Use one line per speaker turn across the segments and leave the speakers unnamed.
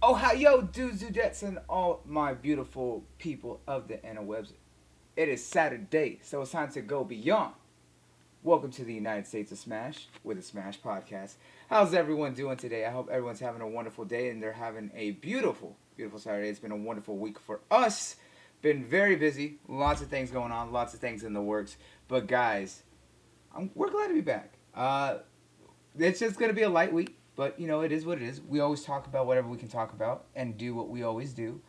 Ohio, dudes, dudettes, and all my beautiful people of the interwebs. It is Saturday, so it's time to go beyond. Welcome to the United States of Smash with the Smash Podcast. How's everyone doing today? I hope everyone's having a wonderful day and they're having a beautiful, beautiful Saturday. It's been a wonderful week for us. Been very busy, lots of things going on, lots of things in the works. But guys, we're glad to be back. It's just gonna be a light week, but it is what it is. We always talk about whatever we can talk about and do what we always do.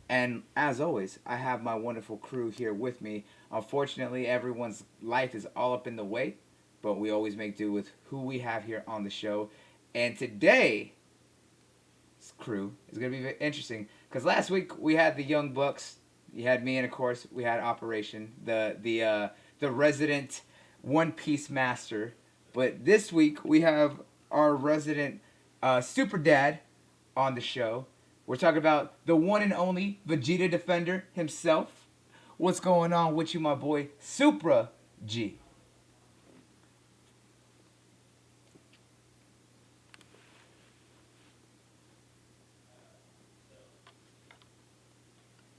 And as always, I have my wonderful crew here with me. Unfortunately, everyone's life is all up in the way, but we always make do with who we have here on the show. And today, this crew is gonna be interesting because last week we had the Young Bucks. You had me, and of course we had Operation, the resident One Piece master. But this week we have our resident super dad on the show. We're talking about the one and only Vegeta Defender himself. What's going on with you, my boy Supra G?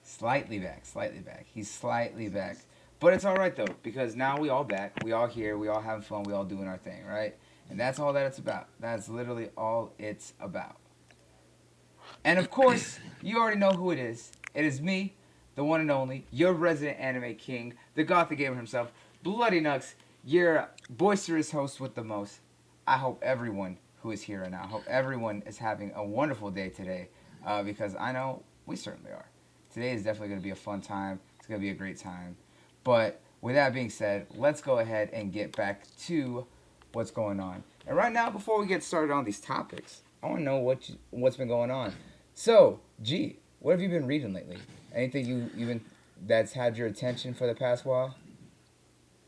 Slightly back, slightly back. He's slightly back. But it's all right though, because now we all back, we all here, we all having fun, we all doing our thing, right? And that's all that it's about. That's literally all it's about. And of course, you already know who it is. It is me, the one and only, your resident anime king, the Gothic gamer himself, Bloody Nux, your boisterous host with the most. I hope everyone who is here right now, I hope everyone is having a wonderful day today, because I know we certainly are. Today is definitely going to be a fun time. It's going to be a great time. But with that being said, let's go ahead and get back to what's going on. And right now, before we get started on these topics, I want to know what's been going on. So, G, what have you been reading lately? Anything you been that's had your attention for the past while?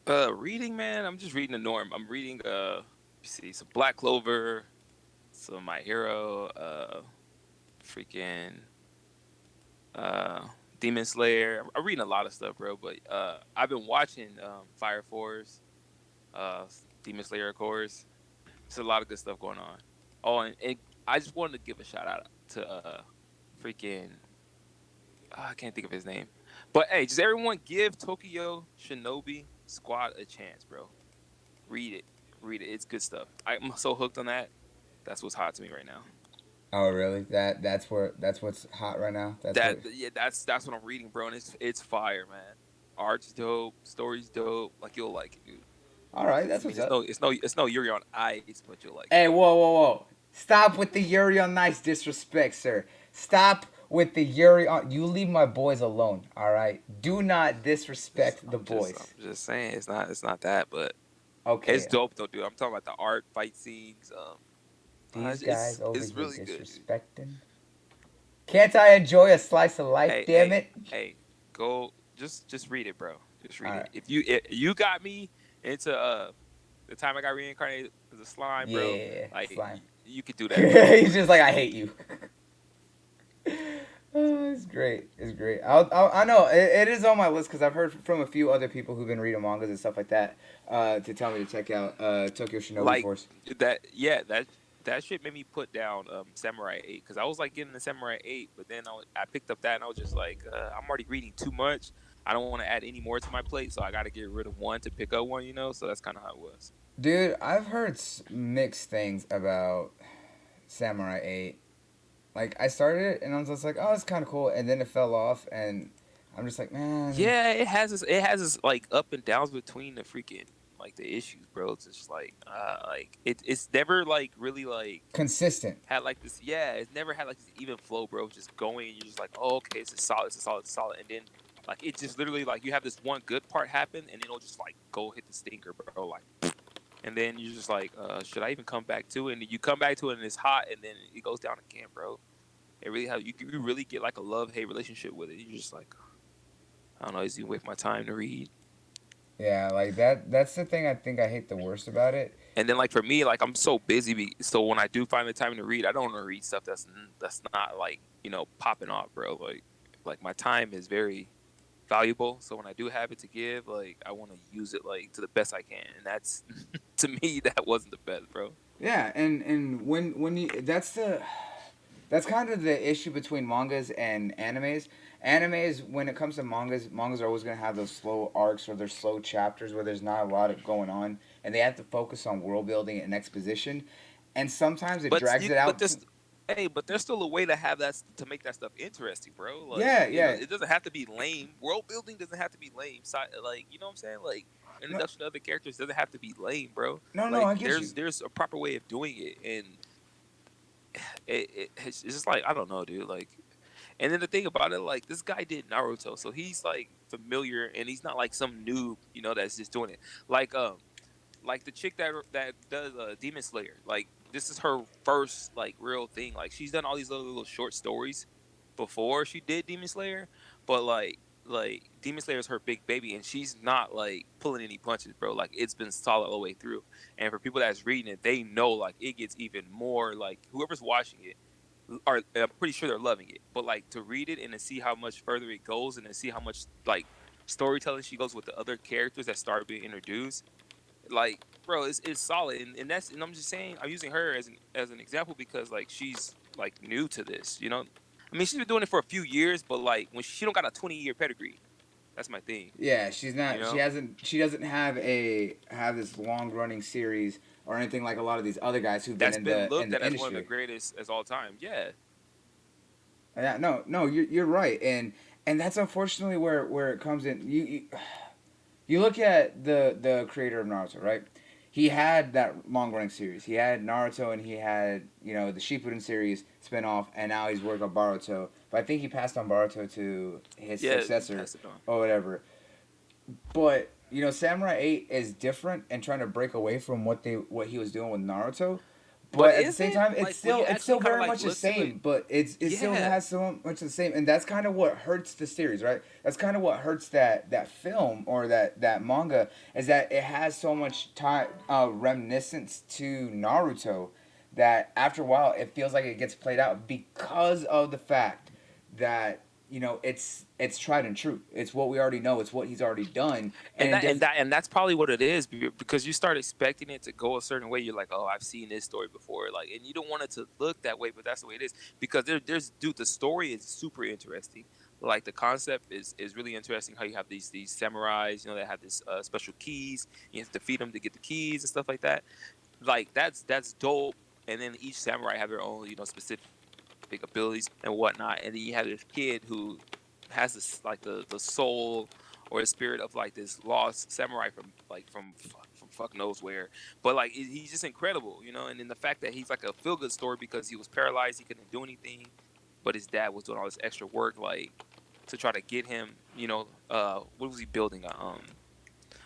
Reading, man. I'm just reading the norm. I'm reading see, some Black Clover, some My Hero, freaking Demon Slayer. I'm reading a lot of stuff, bro. But I've been watching Fire Force, uh, Demon Slayer, of course. There's a lot of good stuff going on. Oh, and I just wanted to give a shout out to freaking I can't think of his name. But hey, just everyone give Tokyo Shinobi Squad a chance, bro. Read it. Read it. It's good stuff. I'm so hooked on that. That's what's hot to me right now.
Oh, really? That's what's hot right now. That's what.
That's what I'm reading, bro. And it's fire, man. Art's dope, story's dope. Like you'll like it, dude.
All right,
I
that's
mean,
what's
it's
up.
no Yuri on Ice, but you'll like it,
Hey,
bro.
whoa! Stop with the Yuri on Nice disrespect, sir. Stop with the Yuri on. You leave my boys alone. All right. Do not disrespect the
I'm
boys.
just saying it's not that, but it's
Okay.
dope though, dude. I'm talking about the art, fight scenes.
These guys
It's
over
it's
here
really good, dude.
disrespecting. Can't I enjoy a slice of life?
Hey,
Damn
hey,
it.
hey, go just read it, bro. Just
All
read it.
right.
If you got me into the time I got reincarnated as a slime, bro,
Yeah,
like
slime.
you could do that, bro.
He's just like I hate you. Oh, it's great. It's great. I know it is on my list because I've heard from a few other people who've been reading mangas and stuff like that to tell me to check out Tokyo Shinobi
Like
Force.
that shit made me put down Samurai 8 because I was like getting the Samurai 8, but then I picked up that and I was just like, I'm already reading too much. I don't want to add any more to my plate, so I got to get rid of one to pick up one, you know. So that's kind of how it was.
Dude, I've heard mixed things about Samurai 8. Like, I started it and I was just like, oh, it's kind of cool. And then it fell off, and I'm just like, man,
Yeah, it has this like up and downs between the freaking like the issues, bro. It's just like it's never like really like
consistent.
had like this. Yeah, it's never had like this even flow, bro. It's just going, and you're just like, oh, okay, it's a solid, it's a solid, it's a solid, and then like it just literally like you have this one good part happen, and then it'll just like go hit the stinker, bro. Like, and then you're just like, should I even come back to it? And then you come back to it, and it's hot, and then it goes down again, bro. It really have you really get like a love hate relationship with it. You're just like, I don't know, is he with my time to read?
Yeah, like that's the thing I think I hate the worst about it.
And then like for me, like I'm so busy, so when I do find the time to read, I don't want to read stuff that's not like popping off, bro. Like my time is very valuable, so when I do have it to give, like I want to use it like to the best I can, and that's to me that wasn't the best, bro.
Yeah, and when you That's kind of the issue between mangas and animes. Animes, when it comes to mangas, mangas are always going to have those slow arcs or their slow chapters where there's not a lot of going on, and they have to focus on world building and exposition. And sometimes it
But
drags it out to.
hey, but there's still a way to have that to make that stuff interesting, bro. Like,
Yeah,
you know,
yeah.
it doesn't have to be lame. World building doesn't have to be lame. Like, you know what I'm saying? Like,
No,
introduction to other characters doesn't have to be lame, bro.
no, no,
Like,
I get you.
there's a proper way of doing it, and it's just like I don't know, dude. Like, and then the thing about it, like this guy did Naruto, so he's like familiar, and he's not like some noob, you know, that's just doing it. Like the chick that does Demon Slayer. Like this is her first like real thing. Like she's done all these little short stories before she did Demon Slayer, but like Demon Slayer is her big baby, and she's not like pulling any punches, bro. Like it's been solid all the way through. And for people that's reading it, they know like it gets even more. Like whoever's watching it are I'm pretty sure they're loving it. But like to read it and to see how much further it goes, and to see how much like storytelling she goes with the other characters that start being introduced, like bro, it's solid. And that's, and I'm just saying I'm using her as an example because like she's like new to this, you know. I mean she's been doing it for a few years, but like when she don't got a 20-year pedigree, that's my thing,
Yeah, she's
you
not. She
know.
hasn't. She doesn't have this long running series or anything like a lot of these other guys who've been
That's been
in
looked
the
at as one of the
industry.
greatest as all time. Yeah,
Yeah, no, no, you're right, and that's unfortunately where it comes in. You look at the creator of Naruto, right? He had that long running series. He had Naruto, and he had the Shippuden series spinoff, and now he's working on Boruto. But I think he passed on Boruto to his
yeah, he
successor
passed it on.
or whatever. But Samurai 8 is different and trying to break away from what he was doing with Naruto.
But
But at the
is
same
it
time,
like when you
it's
actually
still
kind of
very
like
much the
look to it?
same. But it still
Yeah,
has so much the same, and that's kind of what hurts the series, right? That's kind of what hurts that film or that manga is that it has so much time reminiscence to Naruto that after a while it feels like it gets played out because of the fact that it's tried and true. It's what we already know. It's what he's already done, and it does.
and that's probably what it is because you start expecting it to go a certain way. You're like, oh, I've seen this story before, like, and you don't want it to look that way, but that's the way it is because there's dude, the story is super interesting. Like the concept is really interesting. How you have these samurais, you know, that have this special keys. You have to defeat them to get the keys and stuff like that. Like that's dope. And then each samurai have their own, you know, specific abilities and whatnot. And then you have this kid who has this like the soul or the spirit of like this lost samurai from fuck knows where. But like he's just incredible, you know. And then the fact that he's like a feel good story because he was paralyzed, he couldn't do anything, but his dad was doing all this extra work like to try to get him, you know. What was he building?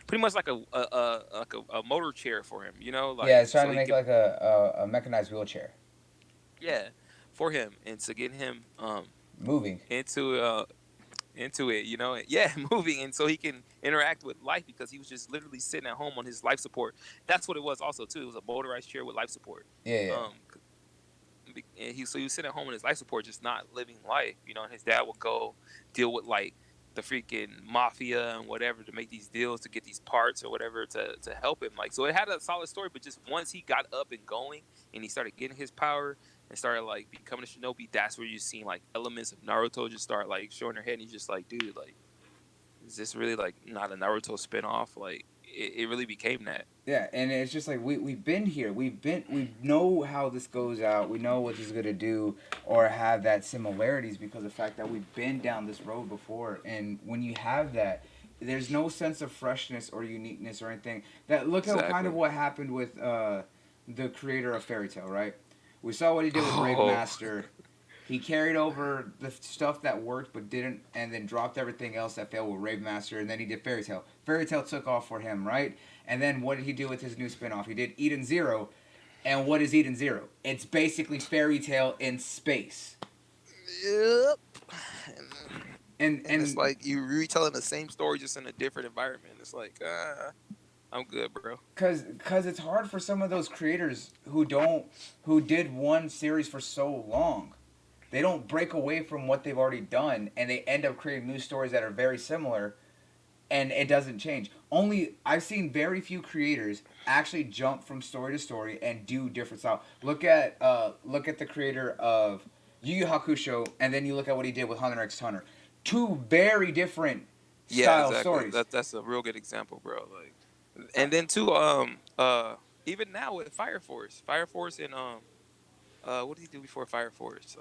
Pretty much like a motor chair for him, you know,
Yeah,
like
it's trying
so
to
he
make
could,
like a mechanized wheelchair
yeah, for him and to get him
moving.
into into it, you know. Yeah, moving, and so he can interact with life because he was just literally sitting at home on his life support. That's what it was also too. It was a motorized chair with life support.
Yeah, yeah.
Um, and he was sitting at home on his life support, just not living life, you know. And his dad would go deal with like the freaking mafia and whatever to make these deals to get these parts or whatever to help him. Like so, it had a solid story, but just once he got up and going and he started getting his power and started like becoming a shinobi, that's where you seen like elements of Naruto just start like showing their head. And he's just like, dude, like, is this really like not a Naruto spinoff? Like, it really became that.
Yeah, and it's just like we've been here. We know how this goes out. We know what this is gonna do or have that similarities because of the fact that we've been down this road before. And when you have that, there's no sense of freshness or uniqueness or anything. That look at kind of
Exactly.
what happened with the creator of Fairy Tale, right? We saw what he did with Rave
Oh,
Master. He carried over the stuff that worked but didn't, and then dropped everything else that failed with Rave Master, and then he did Fairy Tale. Fairy Tale took off for him, right? And then what did he do with his new spinoff? He did Eden Zero, and what is Eden Zero? It's basically Fairy Tale in space,
yep. And it's
and
like you retelling the same story just in a different environment. It's like, I'm good, bro.
cause it's hard for some of those creators who did one series for so long. They don't break away from what they've already done, and they end up creating new stories that are very similar and it doesn't change. Only I've seen very few creators actually jump from story to story and do different style. Look at the creator of Yu Yu Hakusho, and then you look at what he did with Hunter x Hunter. Two very different
Yeah,
style
exactly.
stories.
That's a real good example, bro. Like,
Uh,
and then too, even now with Fire Force, and what did he do before Fire Force?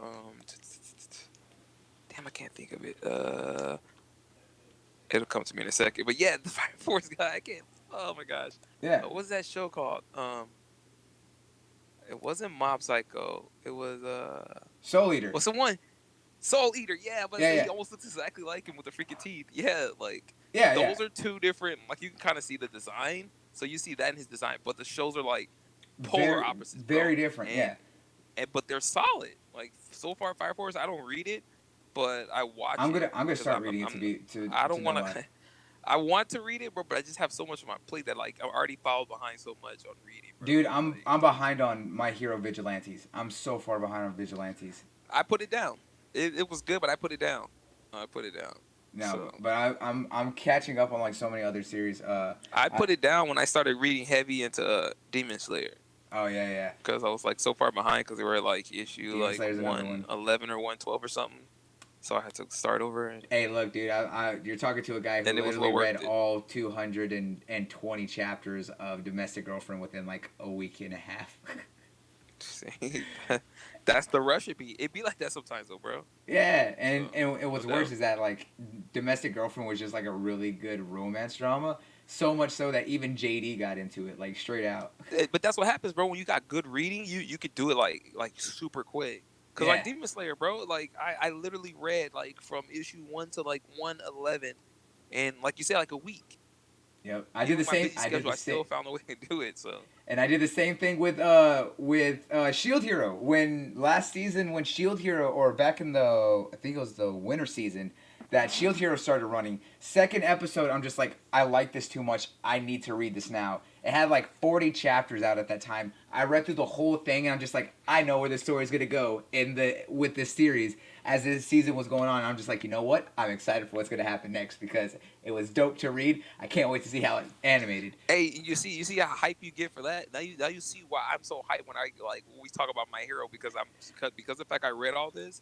Damn, I can't think of it. It'll come to me in a second. But yeah, the Fire Force guy, I can't. Oh my gosh,
yeah,
what's that show called? It wasn't Mob Psycho. It was
Soul Eater.
what's the one? Soul Eater. Yeah, but I
Yeah,
say
yeah,
he almost looks exactly like him with the freaking teeth. Yeah, like
yeah, yeah.
those are two different. Like you can kind of see the design, so you see that in his design. But the shows are like polar
Very,
opposites,
very
bro.
different. Yeah.
And but they're solid. Like so far, Fire Force. I don't read it, but I watch it
I'm gonna
because
start reading it to be
I
to
don't
know
want
why.
to. I want to read it, bro, but I just have so much on my plate that like I'm already falling behind so much on reading, bro.
Dude,
Like
I'm behind on My Hero Vigilantes. I'm so far behind on Vigilantes.
I put it down. It was good, but I put it down. I put it down.
No,
So
but I'm catching up on like so many other series.
I
I
put it down when I started reading heavy into Demon Slayer
oh yeah, yeah.
because I was like so far behind because they were like issue
Demon
like
Slayer's another one.
111 or 112 or something. So I had to start over, and
Hey, look, dude, you're talking to a guy who
then it was
literally
well
read
worth it.
all 220 chapters of Domestic Girlfriend within like a week and a half.
See, that's the rush. It be like that sometimes though, bro.
Yeah,
So
and
no
what's worse
doubt.
is that like Domestic Girlfriend was just like a really good romance drama. So much so that even JD got into it, like straight out.
But that's what happens, bro. When you got good reading, you could do it like super quick. Cause like
Yeah.
Demon Slayer, bro, like I literally read like from issue 1 to like 111, and like you said, like a week.
Yep. I did
Even
the
with my
same.
busy
I did
schedule,
the
I
same.
still found a way to do it. So
And I did the same thing with Shield Hero when last season when Shield Hero or back in the I think it was the winter season that Shield Hero started running. Second episode, I'm just like I like this too much. I need to read this now. It had like 40 chapters out at that time. I read through the whole thing and I'm just like I know where the story's gonna go in the with this series as this season was going on. I'm just like you know what? I'm excited for what's gonna happen next because it was dope to read. I can't wait to see how it's animated.
hey, you see how hype you get for that. Now you see why I'm so hyped when I like when we talk about My Hero because of the fact I read all this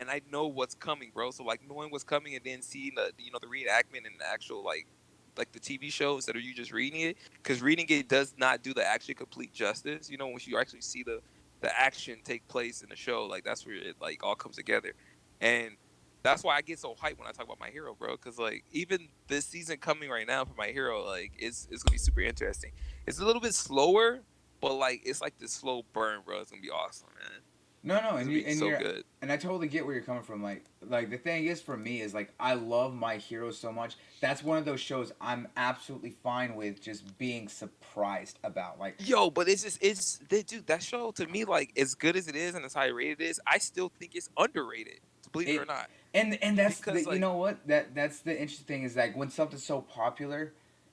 and I know what's coming, bro. So like knowing what's coming and then seeing the reenactment and the actual like the TV show instead of you just reading it because reading it does not do the actual complete justice. You know, when you actually see the action take place in the show, like that's where it like all comes together, and that's why I get so hyped when I talk about My Hero, bro. Because like even this season coming right now for My Hero, like it's gonna be super interesting. It's a little bit slower, but like it's like this slow burn, bro. It's gonna be awesome, man.
No, no,
It's
and
gonna
you
be
and
so
you're
good.
and I totally get where you're coming from. Like the thing is for me is like I love My Hero so much. That's one of those shows I'm absolutely fine with just being surprised about. Like
Yo, but it's just dude, that show to me, like as good as it is and as high rated it is, I still think it's underrated. Believe it or
it
not,
and that's the
because
you
like
know what that's the interesting thing is like when something's so popular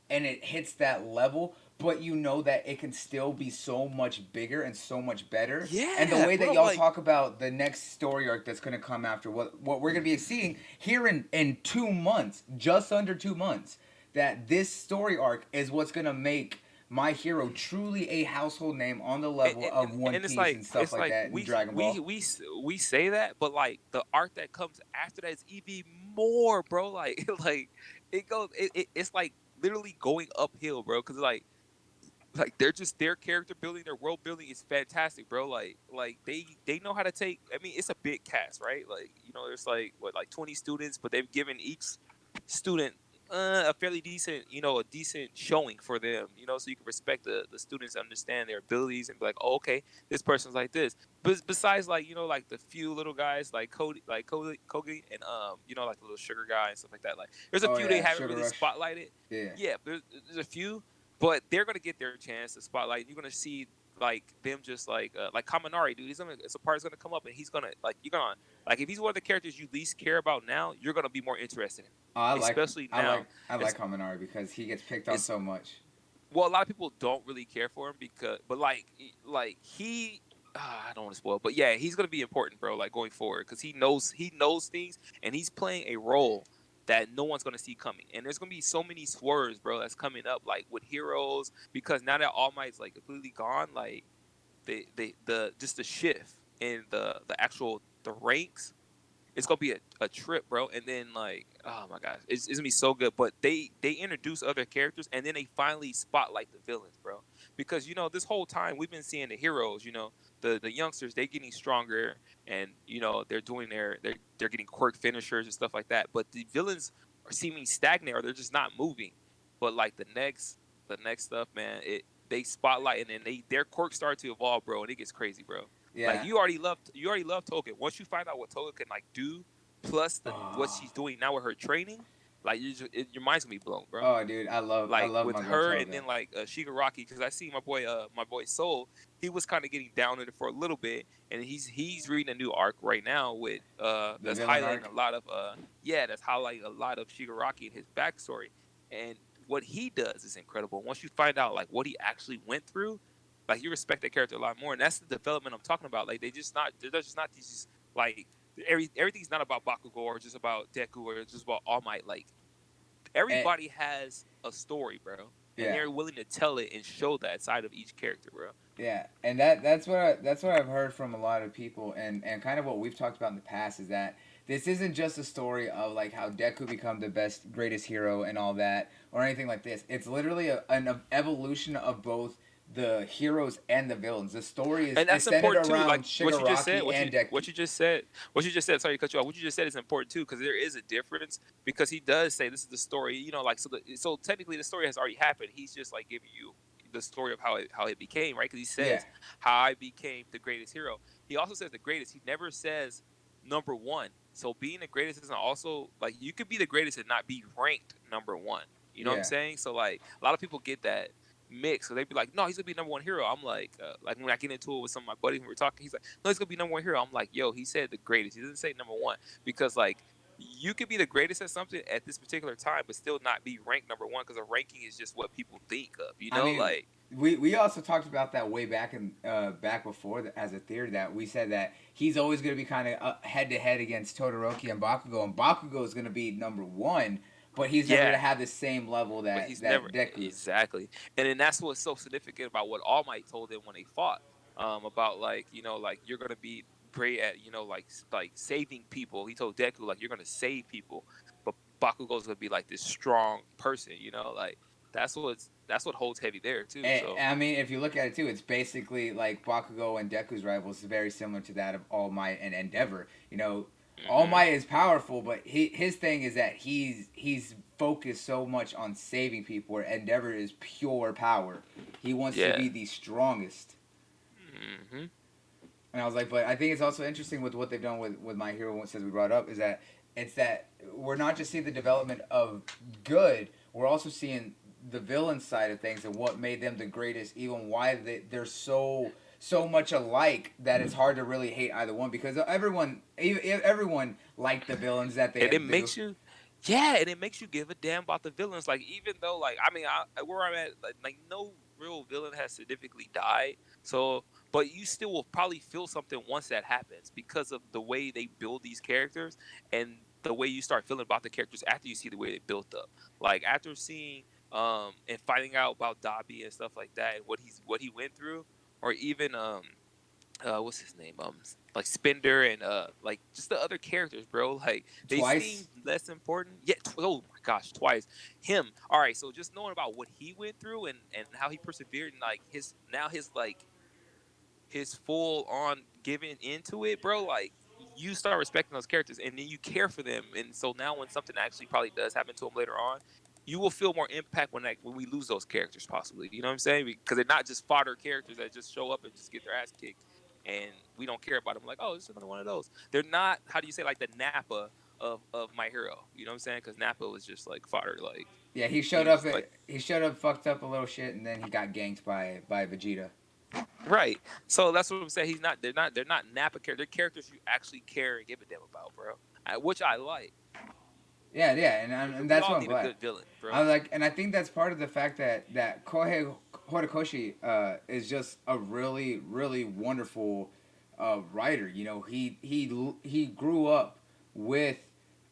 and it hits that level but you know that it can still be so much bigger and so much better and the
yeah,
way that
bro,
y'all
like
talk about the next story arc that's going to come after what we're going to be seeing here in 2 months just under 2 months that this story arc is what's going to make my hero truly a household name on the
and,
level of One
and
Piece and stuff
it's
like
like
that and Dragon Ball.
we say that, but like the art that comes after that is even more, bro. Like like it's like literally going uphill, bro. Because like they're just their character building, their world building is fantastic, bro. Like they know how to take. I mean, it's a big cast, right? Like there's like what like 20 students, but they've given each student a fairly decent, a decent showing for them, so you can respect the students, understand their abilities, and be like, oh, okay, this person's like this. But besides, like like the few little guys like Kogi, and like the little sugar guy and stuff like that. Like, there's a
Oh
few they
yeah,
haven't
Sugar
really
Rush.
spotlighted.
Yeah.
Yeah, there's a few, but they're gonna get their chance to spotlight. You're gonna see like them just like Kaminari, dude. It's a part's gonna come up and he's gonna like you're gonna like if he's one of the characters you least care about now, you're gonna be more interested in him,
Oh,
especially now.
I
It's
like Haminari because he gets picked on
it's
so much.
well, a lot of people don't really care for him but like he. I don't want to spoil, but yeah, he's gonna be important, bro. Like going forward, because he knows things, and he's playing a role that no one's gonna see coming. And there's gonna be so many swerves, bro, that's coming up, like with heroes, because now that All Might's like completely gone, like the just the shift in the actual the ranks, it's gonna be a trip, bro. And then like, oh my gosh, it's gonna be so good. But they introduce other characters, and then they finally spotlight the villains, bro. Because this whole time we've been seeing the heroes, the youngsters, they getting stronger, and they're doing they're getting quirk finishers and stuff like that. But the villains are seeming stagnant, or they're just not moving. But like the next stuff, man, they spotlight, and then their quirks start to evolve, bro, and it gets crazy, bro. Like
Yeah.
you already love Token. Once you find out what Token can like do, plus what
Oh,
she's doing now with her training, like your mind's gonna be blown, bro.
oh, dude, I
Like
love
with
my girl
her, and
Toga.
then like Shigaraki, because I see my boy Soul, he was kind of getting down in it for a little bit, and he's reading a new arc right now with
The
that's
villain
highlighting
arc.
a lot of that's highlighting a lot of Shigaraki and his backstory, and what he does is incredible. Once you find out like what he actually went through, like you respect that character a lot more, and that's the development I'm talking about. Like they're just not these like everything's not about Bakugo or just about Deku or just about All Might. Like
And
everybody has a story, bro, and
yeah,
they're willing to tell it and show that side of each character, bro.
yeah, and that's what I've heard from a lot of people, and kind of what we've talked about in the past is that this isn't just a story of like how Deku become the best greatest hero and all that or anything like this. It's literally an evolution of both the heroes and the villains. The story
And
is
that's
centered
important too. Like
around
what you just said,
Shigaraki and
what
Deku.
you just said, what you just said. Sorry to cut you off. What you just said is important too, because there is a difference. Because he does say this is the story. Like so technically the story has already happened. He's just like giving you the story of how it became, right? Because he
Yeah,
says how I became the greatest hero. He also says the greatest. He never says number one. So being the greatest isn't also like you could be the greatest and not be ranked number one. You know what I'm
yeah.
saying? So like a lot of people get that mix. So they'd be like, no, he's gonna be number one hero. I'm like when I get into it with some of my buddies when we're talking, he's like, no, he's gonna be number one hero. I'm like, yo, he said the greatest. He doesn't say number one because like you could be the greatest at something at this particular time, but still not be ranked number one because a ranking is just what people think of.
I mean,
Like
we also talked about that way back in back before as a theory that we said that he's always going to be kind of head to head against Todoroki and Bakugo is going to be number one, but he's never going to
yeah,
have the same level
but
that
he's never
Deku.
exactly. And then that's what's so significant about what All Might told him when they fought. About like like you're gonna be great at like saving people. He told Deku like you're gonna save people, but Bakugo's gonna be like this strong person. Like that's what holds heavy there too. So
And I mean, if you look at it too, it's basically like Bakugo and Deku's rivals is very similar to that of All Might and Endeavor. All
hmm
Might is powerful, but his thing is that he's focused so much on saving people, where Endeavor is pure power. He wants to
yeah,
be the strongest.
hmm
And I was like, but I think it's also interesting with what they've done with My Hero since we brought up is that it's that we're not just seeing the development of good, we're also seeing the villain side of things and what made them the greatest, even why they're so much alike that it's hard to really hate either one because everyone liked the villains that
and it
they
makes you yeah, and it makes you give a damn about the villains. Like even though like I mean where I'm at like no real villain has significantly died. So but you still will probably feel something once that happens because of the way they build these characters and the way you start feeling about the characters after you see the way they built up. Like after seeing and finding out about Dobby and stuff like that and what he went through, or even what's his name like Spender and like just the other characters, bro. Like they seem
twice.
less important. Yeah, oh my gosh, twice him. All right, so just knowing about what he went through and how he persevered and like his like his full on giving into it, bro, like you start respecting those characters and then you care for them. And so now when something actually probably does happen to them later on, you will feel more impact when we lose those characters, possibly. You know what I'm saying? Because they're not just fodder characters that just show up and just get their ass kicked, and we don't care about them. Like, oh, this is another one of those. They're not. How do you say like the Nappa of My Hero? You know what I'm saying? Because Nappa was just like fodder. Like
Yeah,
he was like
he showed up, fucked up a little shit, and then he got ganked by Vegeta.
right. So that's what I'm saying. He's not. They're not Nappa characters. They're characters you actually care and give a damn about, bro. Which I like
Yeah, yeah, and
because we
that's
all
what I'm
need a
glad.
good villain,
I
bro.
like, and I think that's part of the fact that Kohei Horikoshi is just a really wonderful writer. He grew up with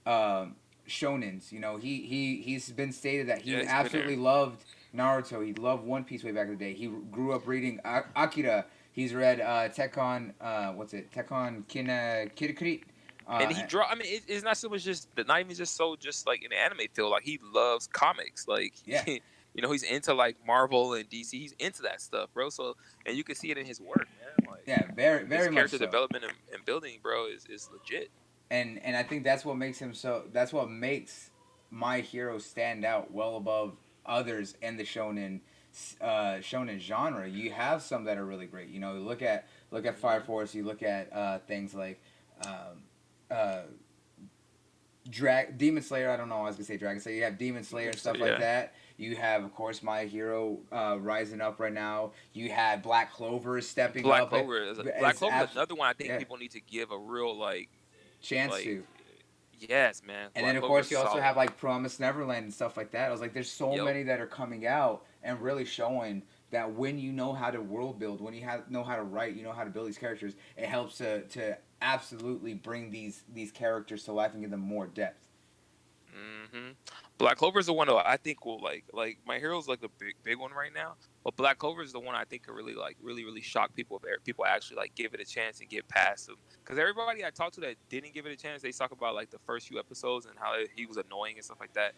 um, shonens. He's been stated that
Yeah,
he
he's been there.
absolutely loved Naruto. He loved One Piece way back in the day. He grew up reading Akira He's read Tekkon. What's it? Tekkon Kirakrit.
And he draw. I mean, it's not so much just not even just so just like in the anime field. Like he loves comics. Like
Yeah.
he's into like Marvel and DC. He's into that stuff, bro. So and you can see it in his work, man. Like
Yeah. Very
his
very much
character
so.
development and building, bro, is legit.
And I think that's what makes him so. That's what makes My Hero stand out well above others in the shonen genre. You have some that are really great. You know, look at Fire
Mm-hmm.
Force. You look at things like uh, Demon Slayer. I don't know. I was gonna say Dragon Slayer. You have Demon Slayer and
So
stuff like
yeah,
that. You have, of course, My Hero rising up right now. You have Black Clover stepping
Black
up
Clover is Black
as
Clover is another one I think
yeah,
people need to give a real
chance
like
to.
yes, man.
And then
Black
of
Clover
course
is
you also have
solid.
like Promise Neverland and stuff like that. I was like, there's so
Yep.
many that are coming out and really showing that when you know how to world build, when know how to write, you know how to build these characters, it helps to absolutely bring these characters to life and give them more depth.
hmm Black Clover is the one that I think will like My Hero's like the big one right now. But Black Clover is the one I think could really really shock people if people actually like give it a chance and get past him. Because everybody I talked to that didn't give it a chance, they talk about like the first few episodes and how he was annoying and stuff like that.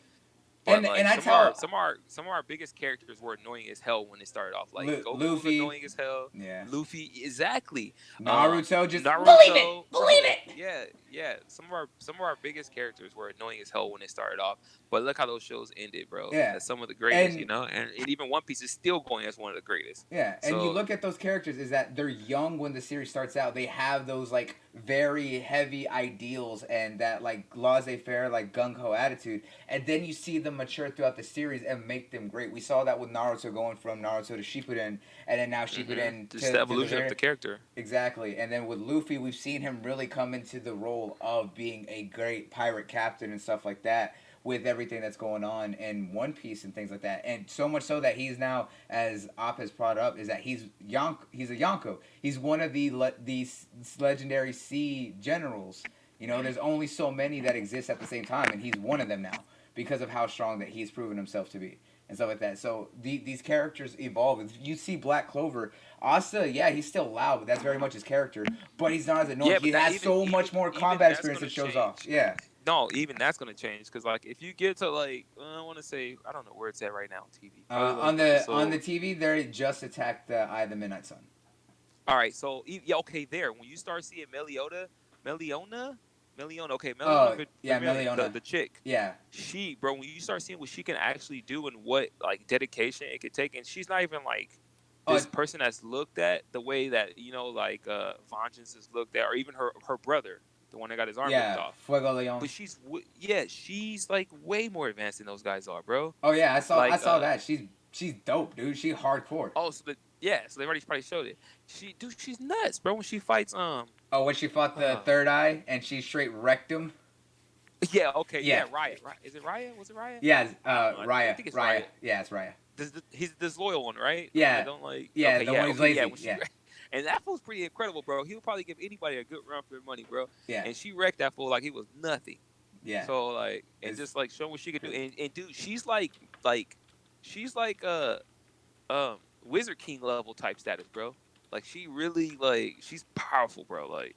But
And
like
I tell
some of our biggest characters were annoying as hell when it started off. Like Goku was
Luffy,
annoying as hell.
yeah,
Luffy, exactly.
Naruto, just believe it,
Naruto,
believe
bro,
it.
yeah. Some of our biggest characters were annoying as hell when it started off. But look how those shows ended, bro.
Yeah,
As some of the greatest,
and
and even One Piece is still going as one of the greatest.
yeah, and you
So
look at those characters is that they're young when the series starts out. They have those like very heavy ideals and that like laissez-faire, like gung-ho attitude. And then you see them mature throughout the series and make them great. We saw that with Naruto going from Naruto to Shippuden and then now Shippuden
just the
to the
evolution of
very
the character.
exactly. And then with Luffy, we've seen him really come into the role of being a great pirate captain and stuff like that with everything that's going on in One Piece and things like that. And so much so that he's now, as Op has brought up, is that he's a Yonko. He's one of these legendary sea generals. You know, there's only so many that exist at the same time, and he's one of them now because of how strong that he's proven himself to be and stuff like that. So these characters evolve. If you see Black Clover, Asta, yeah, he's still loud, but that's very much his character. But he's not as annoying.
Yeah,
He
but that
has so much more
even
combat
that's
experience
gonna
that shows off.
change.
Yeah.
No, even that's gonna change because like if you get to like I want to say I don't know where it's at right now on TV. Probably like
On the
episode.
TV, they just attacked the Eye of the Midnight Sun.
All right, so yeah, okay, there when you start seeing Meliona, Meliona, okay, Meliona
Oh yeah,
Vermilion,
Meliona.
the chick,
Yeah,
she bro, when you start seeing what she can actually do and what like dedication it could take, and she's not even like
uh,
this person that's looked at the way that like Vengeance is looked at, or even her brother, the one that got his arm ripped
yeah,
off.
Fuego Leon.
But she's like way more advanced than those guys are, bro.
Oh yeah, I
Like
saw that. She's dope, dude. She hardcore.
oh, so they already probably showed it. She's nuts, bro. When she fights
Oh, when she fought the
uh
third eye and she straight wrecked him.
yeah, okay,
Yeah,
yeah, Riot. Is it Riot? Was it Riot?
yeah.
I don't know. I
Raya,
think it's
Raya.
Riot.
Yeah, it's Raya.
He's this loyal one, right? The one that
Yeah,
don't like.
yeah.
Okay,
The
yeah,
one who's
okay, yeah.
lazy.
When she
Yeah,
and that fool's pretty incredible, bro. He would probably give anybody a good run for their money, bro.
yeah,
And she wrecked that fool like he was nothing.
yeah.
So like, and
It's
just like showing what she could do, and dude, she's like Wizard King level type status, bro. Like she really like she's powerful, bro. Like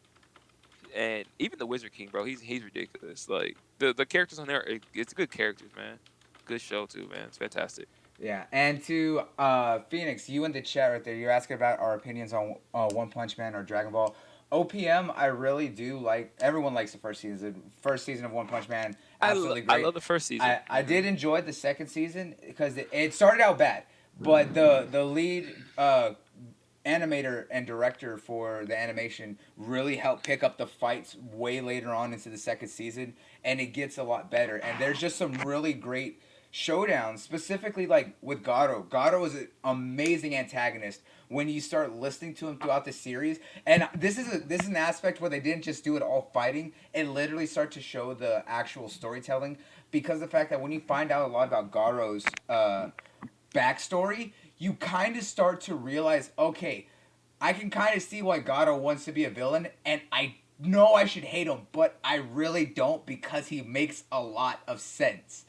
and even the Wizard King, bro, he's ridiculous. Like the characters on there, it's good characters, man. Good show too, man. It's fantastic.
yeah. And to Phoenix, you in the chat right there, you're asking about our opinions on One Punch Man or Dragon Ball. OPM, I really do like. Everyone likes the first season. First season of One Punch Man, absolutely
I
great.
love the first season.
I did enjoy the second season because it started out bad, but the lead animator and director for the animation really helped pick up the fights way later on into the second season, and it gets a lot better. And there's just some really great showdowns, specifically like with Gato. Gato is an amazing antagonist when you start listening to him throughout the series. And this is an aspect where they didn't just do it all fighting. It literally start to show the actual storytelling because of the fact that when you find out a lot about Gato's backstory, you kind of start to realize, okay, I can kind of see why Gato wants to be a villain, and I know I should hate him, but I really don't because he makes a lot of sense.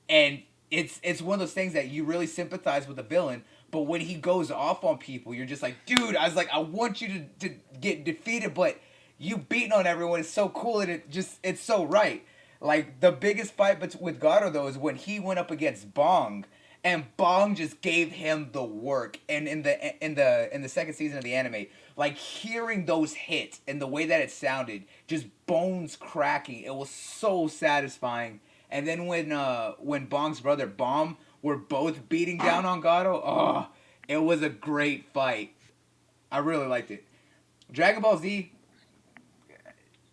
And it's one of those things that you really sympathize with the villain, But when he goes off on people, you're just like, dude, I was like, I want you to get defeated, but you beating on everyone is so cool and it's so right. Like the biggest fight with Gato though is when he went up against Bong, and Bong just gave him the work. And in the second season of the anime, like hearing those hits and the way that it sounded, just bones cracking, it was so satisfying. And then when Bong's brother Bomb were both beating down on Gato, oh, it was a great fight. I really liked it. Dragon Ball Z,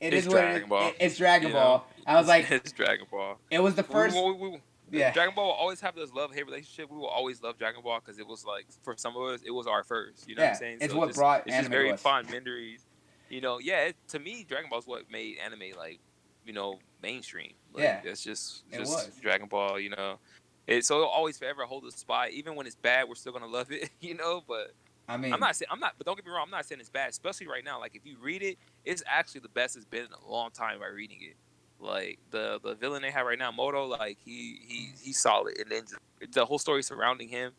it
It's
is what it is.
Dragon Ball.
It's Dragon
You know,
Ball. I was like,
it's Dragon Ball.
it was the first. Yeah,
Dragon Ball will always have this love hate relationship. We will always love Dragon Ball because it was like for some of us it was our first. You know what I'm
yeah.
saying?
It's
So
what brought
it's just
anime to
very
us.
fond memories. You know, yeah. To me, Dragon Ball is what made anime like mainstream. Like,
Yeah,
that's just
it was.
Dragon Ball. So it'll always forever hold a spot. Even when it's bad, we're still gonna love it. But
I mean,
I'm not. But don't get me wrong. I'm not saying it's bad, especially right now. Like if you read it, it's actually the best it's been in a long time by reading it. Like the villain they have right now, Moto, like he's solid, and then the whole story surrounding him,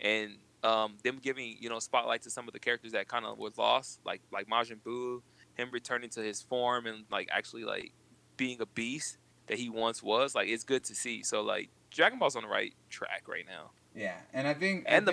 and them giving spotlight to some of the characters that kind of was lost, like Majin Buu, him returning to his form and like actually like being a beast that he once was. Like it's good to see. So like Dragon Ball's on the right track right now.
yeah, and I think
And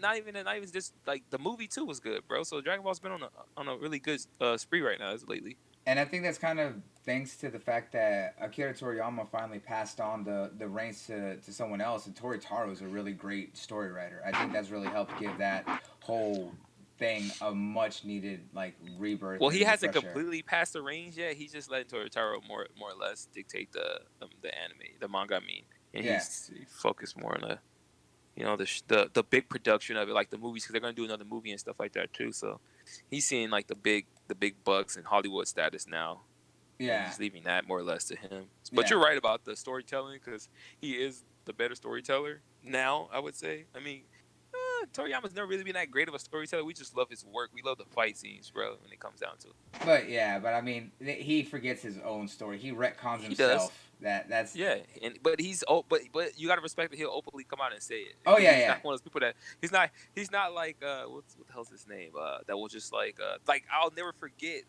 not even just like the movie too was good, bro. So Dragon Ball's been on a really good spree right now lately.
And I think that's kind of thanks to the fact that Akira Toriyama finally passed on the reins to someone else, and Tori Taro is a really great story writer. I think that's really helped give that whole thing a much needed like rebirth.
Well,
and
he hasn't
refresher.
completely passed the reins yet. He's just letting Tori Taro more or less dictate the anime, the manga. I mean, and he's focused more on the big production of it, like the movies, because they're gonna do another movie and stuff like that too. So he's seeing like the big bucks and Hollywood status now.
Yeah,
he's leaving that more or less to him. But you're right about the storytelling because he is the better storyteller now. I would say. I mean, Toriyama's never really been that great of a storyteller. We just love his work. We love the fight scenes, bro. When it comes down to it.
But I mean, he forgets his own story. He retcons himself.
Does.
That's
yeah, but you gotta respect that he'll openly come out and say it.
Oh yeah,
he's not one of those people that he's not like what the hell's his name that will just like I'll never forget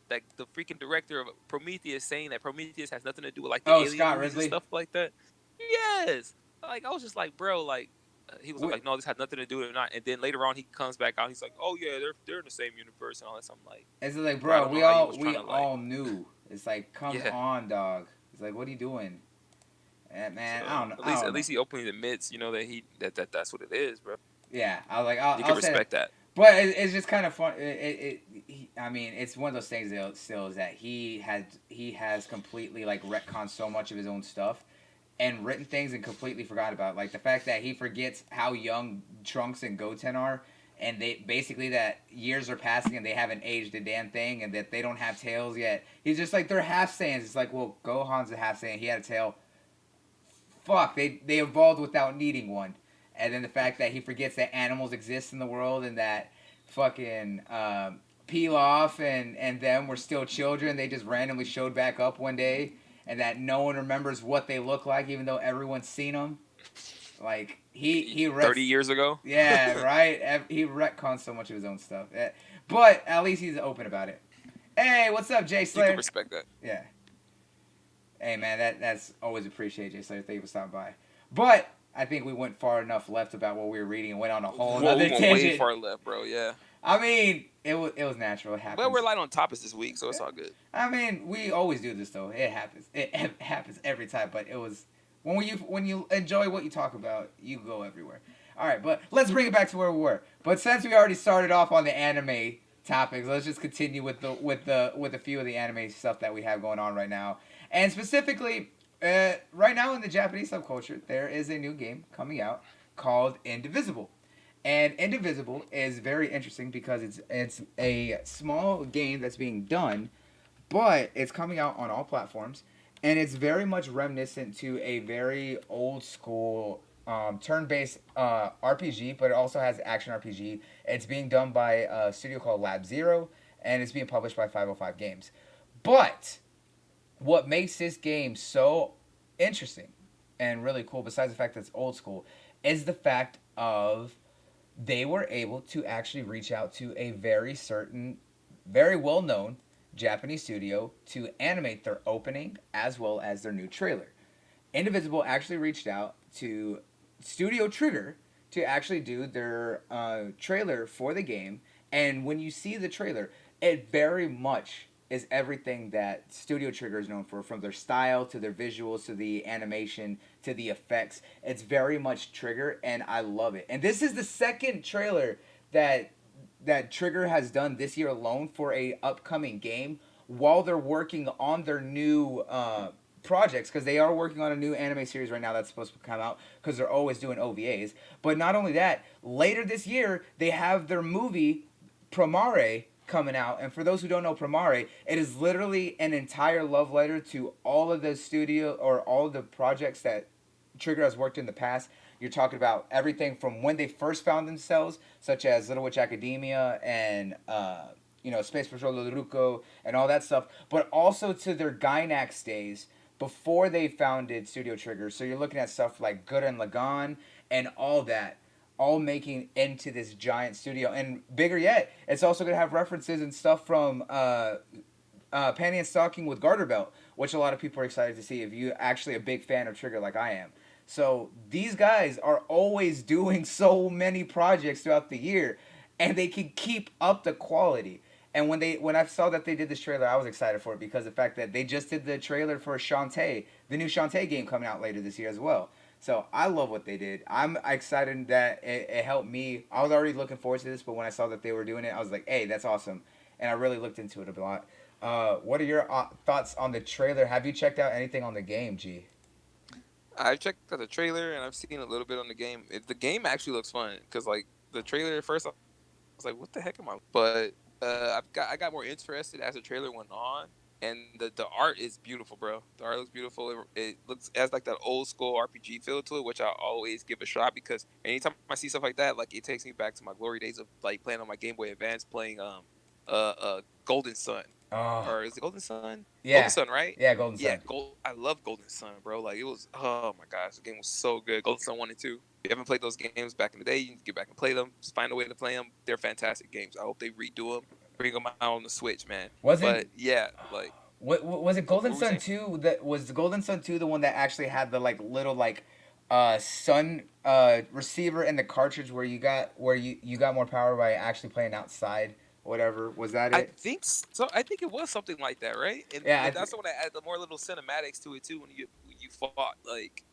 like the freaking director of Prometheus saying that Prometheus has nothing to do with like the alien
Scott
movies
Risley.
and stuff like that. Yes, like I was just like, bro, like. He was like, no, this had nothing to do with it, not. And then later on, he comes back out. He's like, oh yeah, they're in the same universe and all that. So I'm like,
it's like, bro, we all knew. It's like, come on, dog. It's like, what are you doing? And man,
so,
I don't know.
At least he openly admits, that that's what it is, bro.
Yeah, I was like,
you can respect that.
But it's just kind of fun. I mean, it's one of those things that still is that he has completely like retconned so much of his own stuff. And written things and completely forgot about it. Like the fact that he forgets how young Trunks and Goten are, and they basically that years are passing and they haven't aged a damn thing, and that they don't have tails yet. He's just like, they're half Saiyans. It's like, well, Gohan's a half Saiyan. He had a tail. Fuck, they evolved without needing one. And then the fact that he forgets that animals exist in the world and that fucking Pilaf and them were still children. They just randomly showed back up one day. And that no one remembers what they look like, even though everyone's seen them. Like he
30 years ago.
Yeah, right. He retcons so much of his own stuff, but at least he's open about it. Hey, what's up, Jay Slayer?
You can respect that.
Yeah. Hey man, that's always appreciated, Jay Slayer. Thank you for stopping by. But I think we went far enough left about what we were reading and went on a whole other tangent.
Way far left, bro. Yeah.
I mean, it was natural. It happens.
Well, we're light on topics this week, so it's all good.
I mean, we always do this though. It happens. It happens every time. But it was when you enjoy what you talk about, you go everywhere. All right, but let's bring it back to where we were. But since we already started off on the anime topics, let's just continue with a few of the anime stuff that we have going on right now. And specifically, right now in the Japanese subculture, there is a new game coming out called Indivisible. And Indivisible is very interesting because it's a small game that's being done, but it's coming out on all platforms, and it's very much reminiscent to a very old school turn-based RPG, but it also has action RPG. It's being done by a studio called Lab Zero, and it's being published by 505 Games. But what makes this game so interesting and really cool, besides the fact that it's old school, is the fact of they were able to actually reach out to a very certain, very well known Japanese studio to animate their opening as well as their new trailer. Indivisible actually reached out to Studio Trigger to actually do their trailer for the game. And when you see the trailer, it very much is everything that Studio Trigger is known for, from their style to their visuals to the animation to the effects. It's very much Trigger, and I love it. And this is the second trailer that Trigger has done this year alone for a upcoming game while they're working on their new projects, because they are working on a new anime series right now that's supposed to come out because they're always doing OVAs. But not only that, later this year they have their movie Promare coming out. And for those who don't know Promare, it is literally an entire love letter to all of the studio or all of the projects that Trigger has worked in the past. You're talking about everything from when they first found themselves, such as Little Witch Academia and Space Patrol Loruko and all that stuff, but also to their Gainax days before they founded Studio Trigger. So you're looking at stuff like Gurren Lagann and all that, all making into this giant studio. And bigger yet, it's also going to have references and stuff from Panty and Stocking with Garter Belt, which a lot of people are excited to see if you're actually a big fan of Trigger like I am. So these guys are always doing so many projects throughout the year, and they can keep up the quality. And when I saw that they did this trailer, I was excited for it because the fact that they just did the trailer for Shantae, the new Shantae game coming out later this year as well. So I love what they did. I'm excited that it helped me. I was already looking forward to this, but when I saw that they were doing it, I was like, hey, that's awesome. And I really looked into it a lot. What are your thoughts on the trailer? Have you checked out anything on the game, G?
I checked out the trailer and I've seen a little bit on the game. The game actually looks fun because like the trailer at first I was like, what the heck am I? But I got more interested as the trailer went on, and the art is beautiful, bro. The art looks beautiful. It looks as like that old school RPG feel to it, which I always give a shot because anytime I see stuff like that, like it takes me back to my glory days of like playing on my Game Boy Advance, playing Golden Sun,
Oh,
or is it Golden Sun? Golden
yeah,
Sun, right?
yeah, Golden
Yeah,
Sun.
Gold. I love Golden Sun, bro. Like it was. Oh my gosh, the game was so good. Golden Sun 1 and 2. If you haven't played those games back in the day, you need to get back and play them. Just find a way to play them. They're fantastic games. I hope they redo them, bring them out on the Switch, man.
Wasn't
But yeah, like
what was it
what
Golden
were we
Sun
saying?
2 that was the Golden Sun 2 the one that actually had the like little like sun receiver in the cartridge where you got more power by actually playing outside, whatever. Was that
I
it?
think so. I think it was something like that, right? And
Yeah,
that's the one that added the more little cinematics to it too. When you fought, like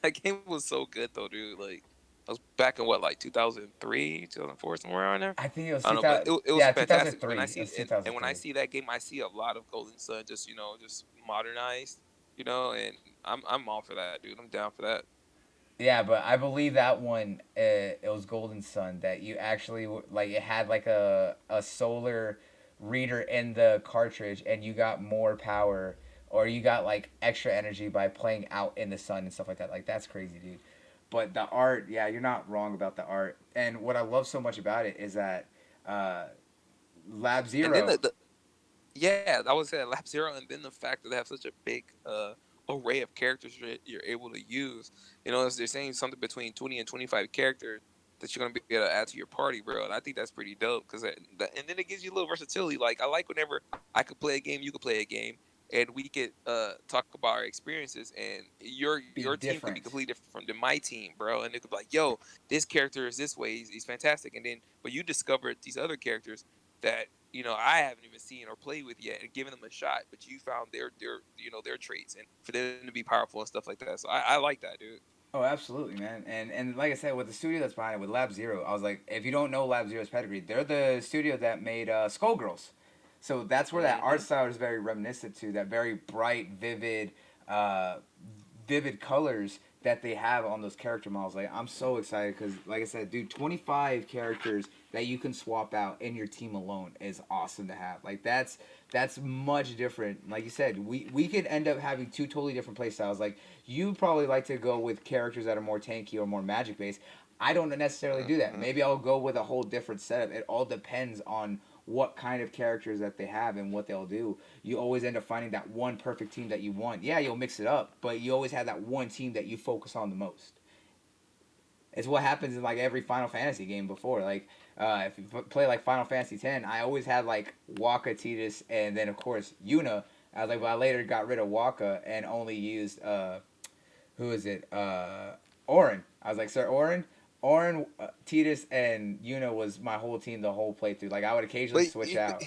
that game was so good though, dude. Like I was back in what, like 2003, 2004, somewhere around there.
I think it was
I don't know, but
2000.
it was
Yeah,
fantastic. When I
2003. It
see
was
and when I
2003.
see that game, I see a lot of Golden Sun, just just modernized, and I'm all for that, dude. I'm down for that.
Yeah, but I believe that one it was Golden Sun that you actually like it had like a solar reader in the cartridge and you got more power or you got like extra energy by playing out in the sun and stuff like that. Like that's crazy, dude. But the art, yeah, you're not wrong about the art. And what I love so much about it is that uh, Lab
And then
Zero.
yeah, I would say Lap Zero, and then the fact that they have such a big array of characters you're able to use. As they're saying something between 20 and 25 characters that you're gonna be able to add to your party, bro. And I think that's pretty dope because and then it gives you a little versatility. Like I like whenever I could play a game, you could play a game, and we could talk about our experiences, and
Be
your team could be
different.
completely different from my team, bro. And it could be like, yo, this character is this way, he's fantastic, and then but you discovered these other characters that I haven't even seen or played with yet, and giving them a shot. But you found their traits, and for them to be powerful and stuff like that. So I like that, dude.
Oh, absolutely, man. And like I said, with the studio that's behind it, with Lab Zero, I was like, if you don't know Lab Zero's pedigree, they're the studio that made Skullgirls. So that's where that art
Hmm.
style is very reminiscent to that very bright, uh, vivid colors that they have on those character models. Like I'm so excited because, like I said, dude, 25 characters that you can swap out in your team alone is awesome to have. Like that's much different. Like you said, we could end up having two totally different play styles. Like you probably like to go with characters that are more tanky or more magic based. I don't necessarily do that.
Hmm.
Maybe I'll go with a whole different setup. It all depends on what kind of characters that they have and what they'll do. You always end up finding that one perfect team that you want. Yeah, you'll mix it up, but you always have that one team that you focus on the most. It's what happens in like every Final Fantasy game before. Like, if you play like Final Fantasy X, I always had like Waka, Tidus, and then of course Yuna. I was like, but I later got rid of Waka and only used who is it? Orin. I was like, Sir Orin. Orin, Tidus, and Yuna was my whole team the whole playthrough. Like I would occasionally
But
switch out.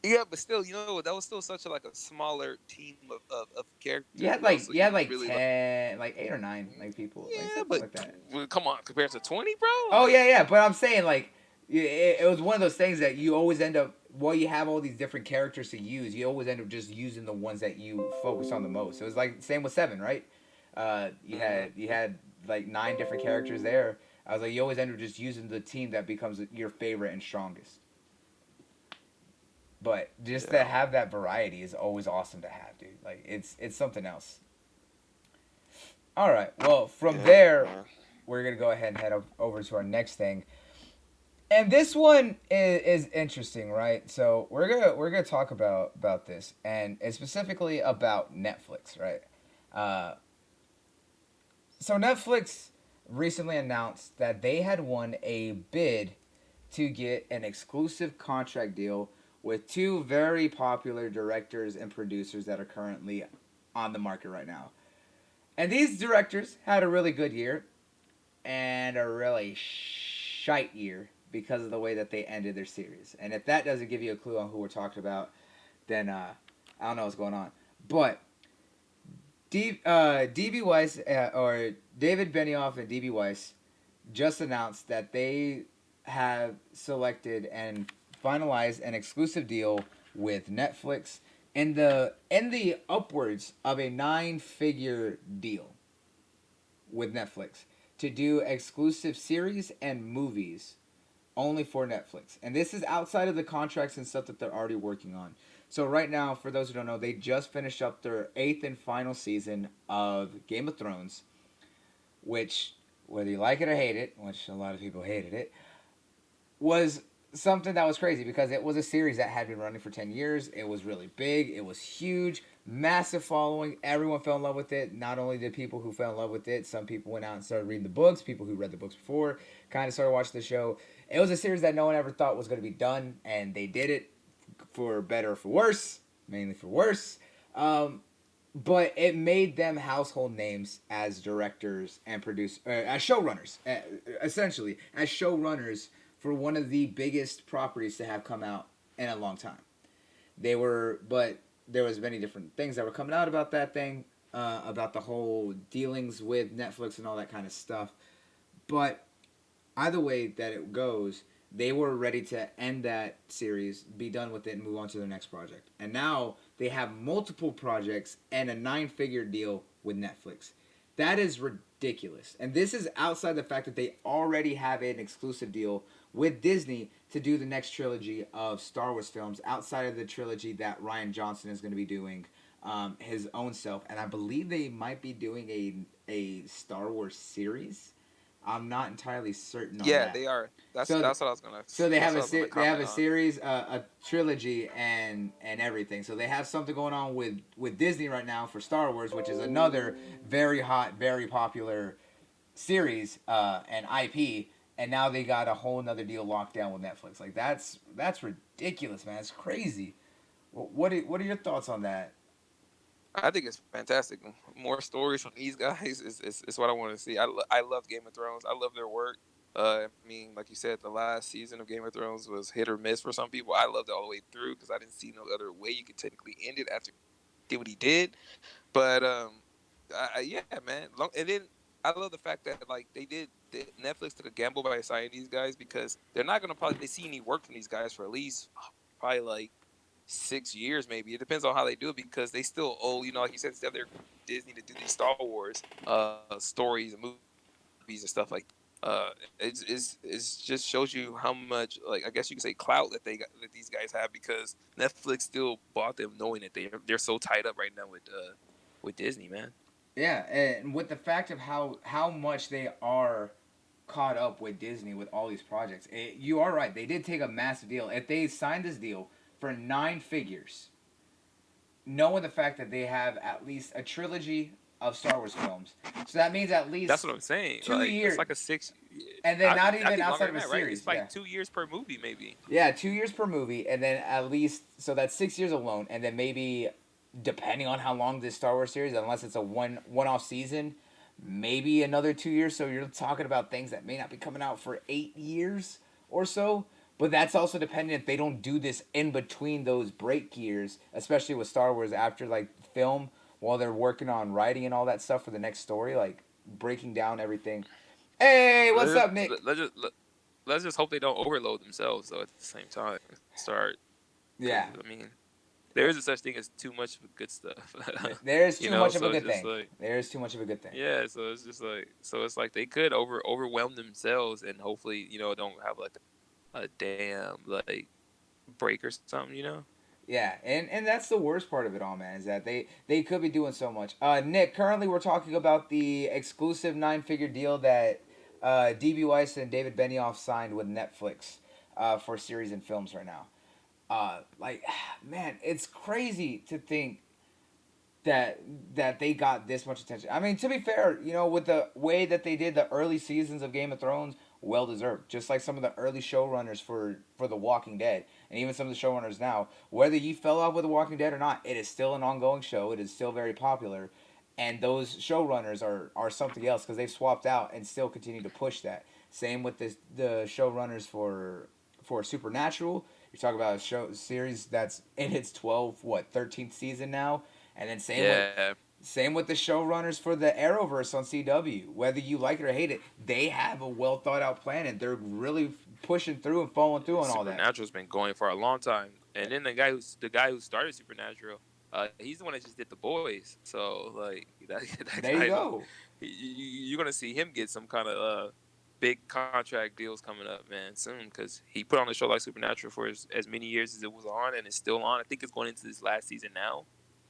yeah, but still, that was still such like a smaller team of characters, so
You had
you
like
really
10, like 8 or 9 like people, like
yeah,
something
but
like that.
well, come on, compared to 20, bro,
Oh
like
yeah, yeah. But I'm saying like it was one of those things that you always end up while you have all these different characters to use, you always end up just using the ones that you focus on the most. It was like same with 7, right? You
mm-hmm.
had like 9 different characters there. I was like, you always end up just using the team that becomes your favorite and strongest. But just to
Yeah,
have that variety is always awesome to have, dude. Like it's something else. All right. Well, from
yeah,
there,
man.
we're gonna go ahead and head over to our next thing, and this one is interesting, right? So we're gonna talk about this, and it's specifically about Netflix, right? Uh, so Netflix recently announced that they had won a bid to get an exclusive contract deal with two very popular directors and producers that are currently on the market right now. And these directors had a really good year and a really shite year because of the way that they ended their series. And if that doesn't give you a clue on who we're talking about, then I don't know what's going on. But DB Weiss or David Benioff and DB Weiss just announced that they have selected and finalized an exclusive deal with Netflix in the upwards of a 9-figure deal with Netflix to do exclusive series and movies only for Netflix. And this is outside of the contracts and stuff that they're already working on. So right now, for those who don't know, they just finished up their 8th and final season of Game of Thrones, which, whether you like it or hate it, which a lot of people hated it, was something that was crazy because it was a series that had been running for 10 years. It was really big. It was huge, massive following. Everyone fell in love with it. Not only did people who fell in love with it, some people went out and started reading the books. People who read the books before kind of started watching the show. It was a series that no one ever thought was going to be done, and they did it for better or for worse, mainly for worse. Um, but it made them household names as directors and producers, as showrunners, essentially as showrunners for one of the biggest properties to have come out in a long time. But there was many different things that were coming out about that thing, about the whole dealings with Netflix and all that kind of stuff. But either way that it goes, they were ready to end that series, be done with it, and move on to their next project. And now they have multiple projects and a 9-figure deal with Netflix. That is ridiculous. And this is outside the fact that they already have an exclusive deal with Disney to do the next trilogy of Star Wars films outside of the trilogy that Ryan Johnson is going to be doing his own self. And I believe they might be doing a Star Wars series. I'm not entirely certain on
Yeah,
that.
they are.
So,
That's what I was gonna
they
that's
have
what I was gonna
they have
comment
a
on.
series, a trilogy, and everything. So they have something going on with Disney right now for Star Wars, which is another very hot, very popular series and IP. And now they got a whole nother deal locked down with Netflix. Like that's ridiculous, man. It's crazy. What are your thoughts on that?
I think it's fantastic. More stories from these guys is what I want to see. I love Game of Thrones. I love their work. I mean, like you said, the last season of Game of Thrones was hit or miss for some people. I loved it all the way through because I didn't see no other way you could technically end it after he did what he did. But yeah, man. And then I love the fact that like Netflix took a gamble by signing these guys because they're not gonna probably see any work from these guys for at least probably like 6 years, maybe. It depends on how they do it because they still owe, like you said, stuff they're Disney to do these Star Wars stories and movies and stuff like. It's just shows you how much, like, I guess you could say, clout that these guys have because Netflix still bought them knowing that they're so tied up right now with Disney, man.
Yeah, and with the fact of how much they are caught up with Disney with all these projects, you are right. They did take a massive deal. If they signed this deal for 9 figures, knowing the fact that they have at least a trilogy of Star Wars films. So that means at
That's
least
what I'm saying.
2 years,
It's like a six.
and then
I
not
I
even
think longer
outside
than
of a
that, right? It's
series.
like
Yeah,
2 years per movie, maybe.
yeah, 2 years per movie, and then at least so that's 6 years alone, and then maybe depending on how long this Star Wars series, unless it's a one off season, maybe another 2 years. So you're talking about things that may not be coming out for 8 years or so. But that's also dependent if they don't do this in between those break years, especially with Star Wars after like film while they're working on writing and all that stuff for the next story, like breaking down everything. Hey, what's
Let's
up, Nick?
let's just hope they don't overload themselves though. At the same time, start because
Yeah,
I mean, there is a such thing as too much of good stuff.
there's
You
too
know,
much of a
so it's
good
just
thing.
like
There's too much of a good thing.
yeah, so it's just like it's like they could overwhelm themselves and hopefully don't have like a damn like break or something.
Yeah, and that's the worst part of it all, man, is that they could be doing so much. Nick, currently we're talking about the exclusive 9-figure deal that DB Weiss and David Benioff signed with Netflix for series and films right now. Like, man, it's crazy to think that they got this much attention. I mean, to be fair, with the way that they did the early seasons of Game of Thrones, well deserved. Just like some of the early showrunners for The Walking Dead, and even some of the showrunners now. Whether you fell off with The Walking Dead or not, it is still an ongoing show. It is still very popular, and those showrunners are something else because they've swapped out and still continue to push that. Same with the showrunners for Supernatural. You're talking about a show series that's in its 13th season now, and then
Yeah,
same with the showrunners for the Arrowverse on CW. Whether you like it or hate it, they have a well thought out plan, and they're really pushing through and following through on all that.
Supernatural's been going for a long time, and then the guy who started Supernatural, he's the one that just did The Boys. So like that
There you
guy's
go.
you're gonna see him get some kind of big contract deals coming up, man, soon because he put on a show like Supernatural for as many years as it was on, and it's still on. I think it's going into this last season now.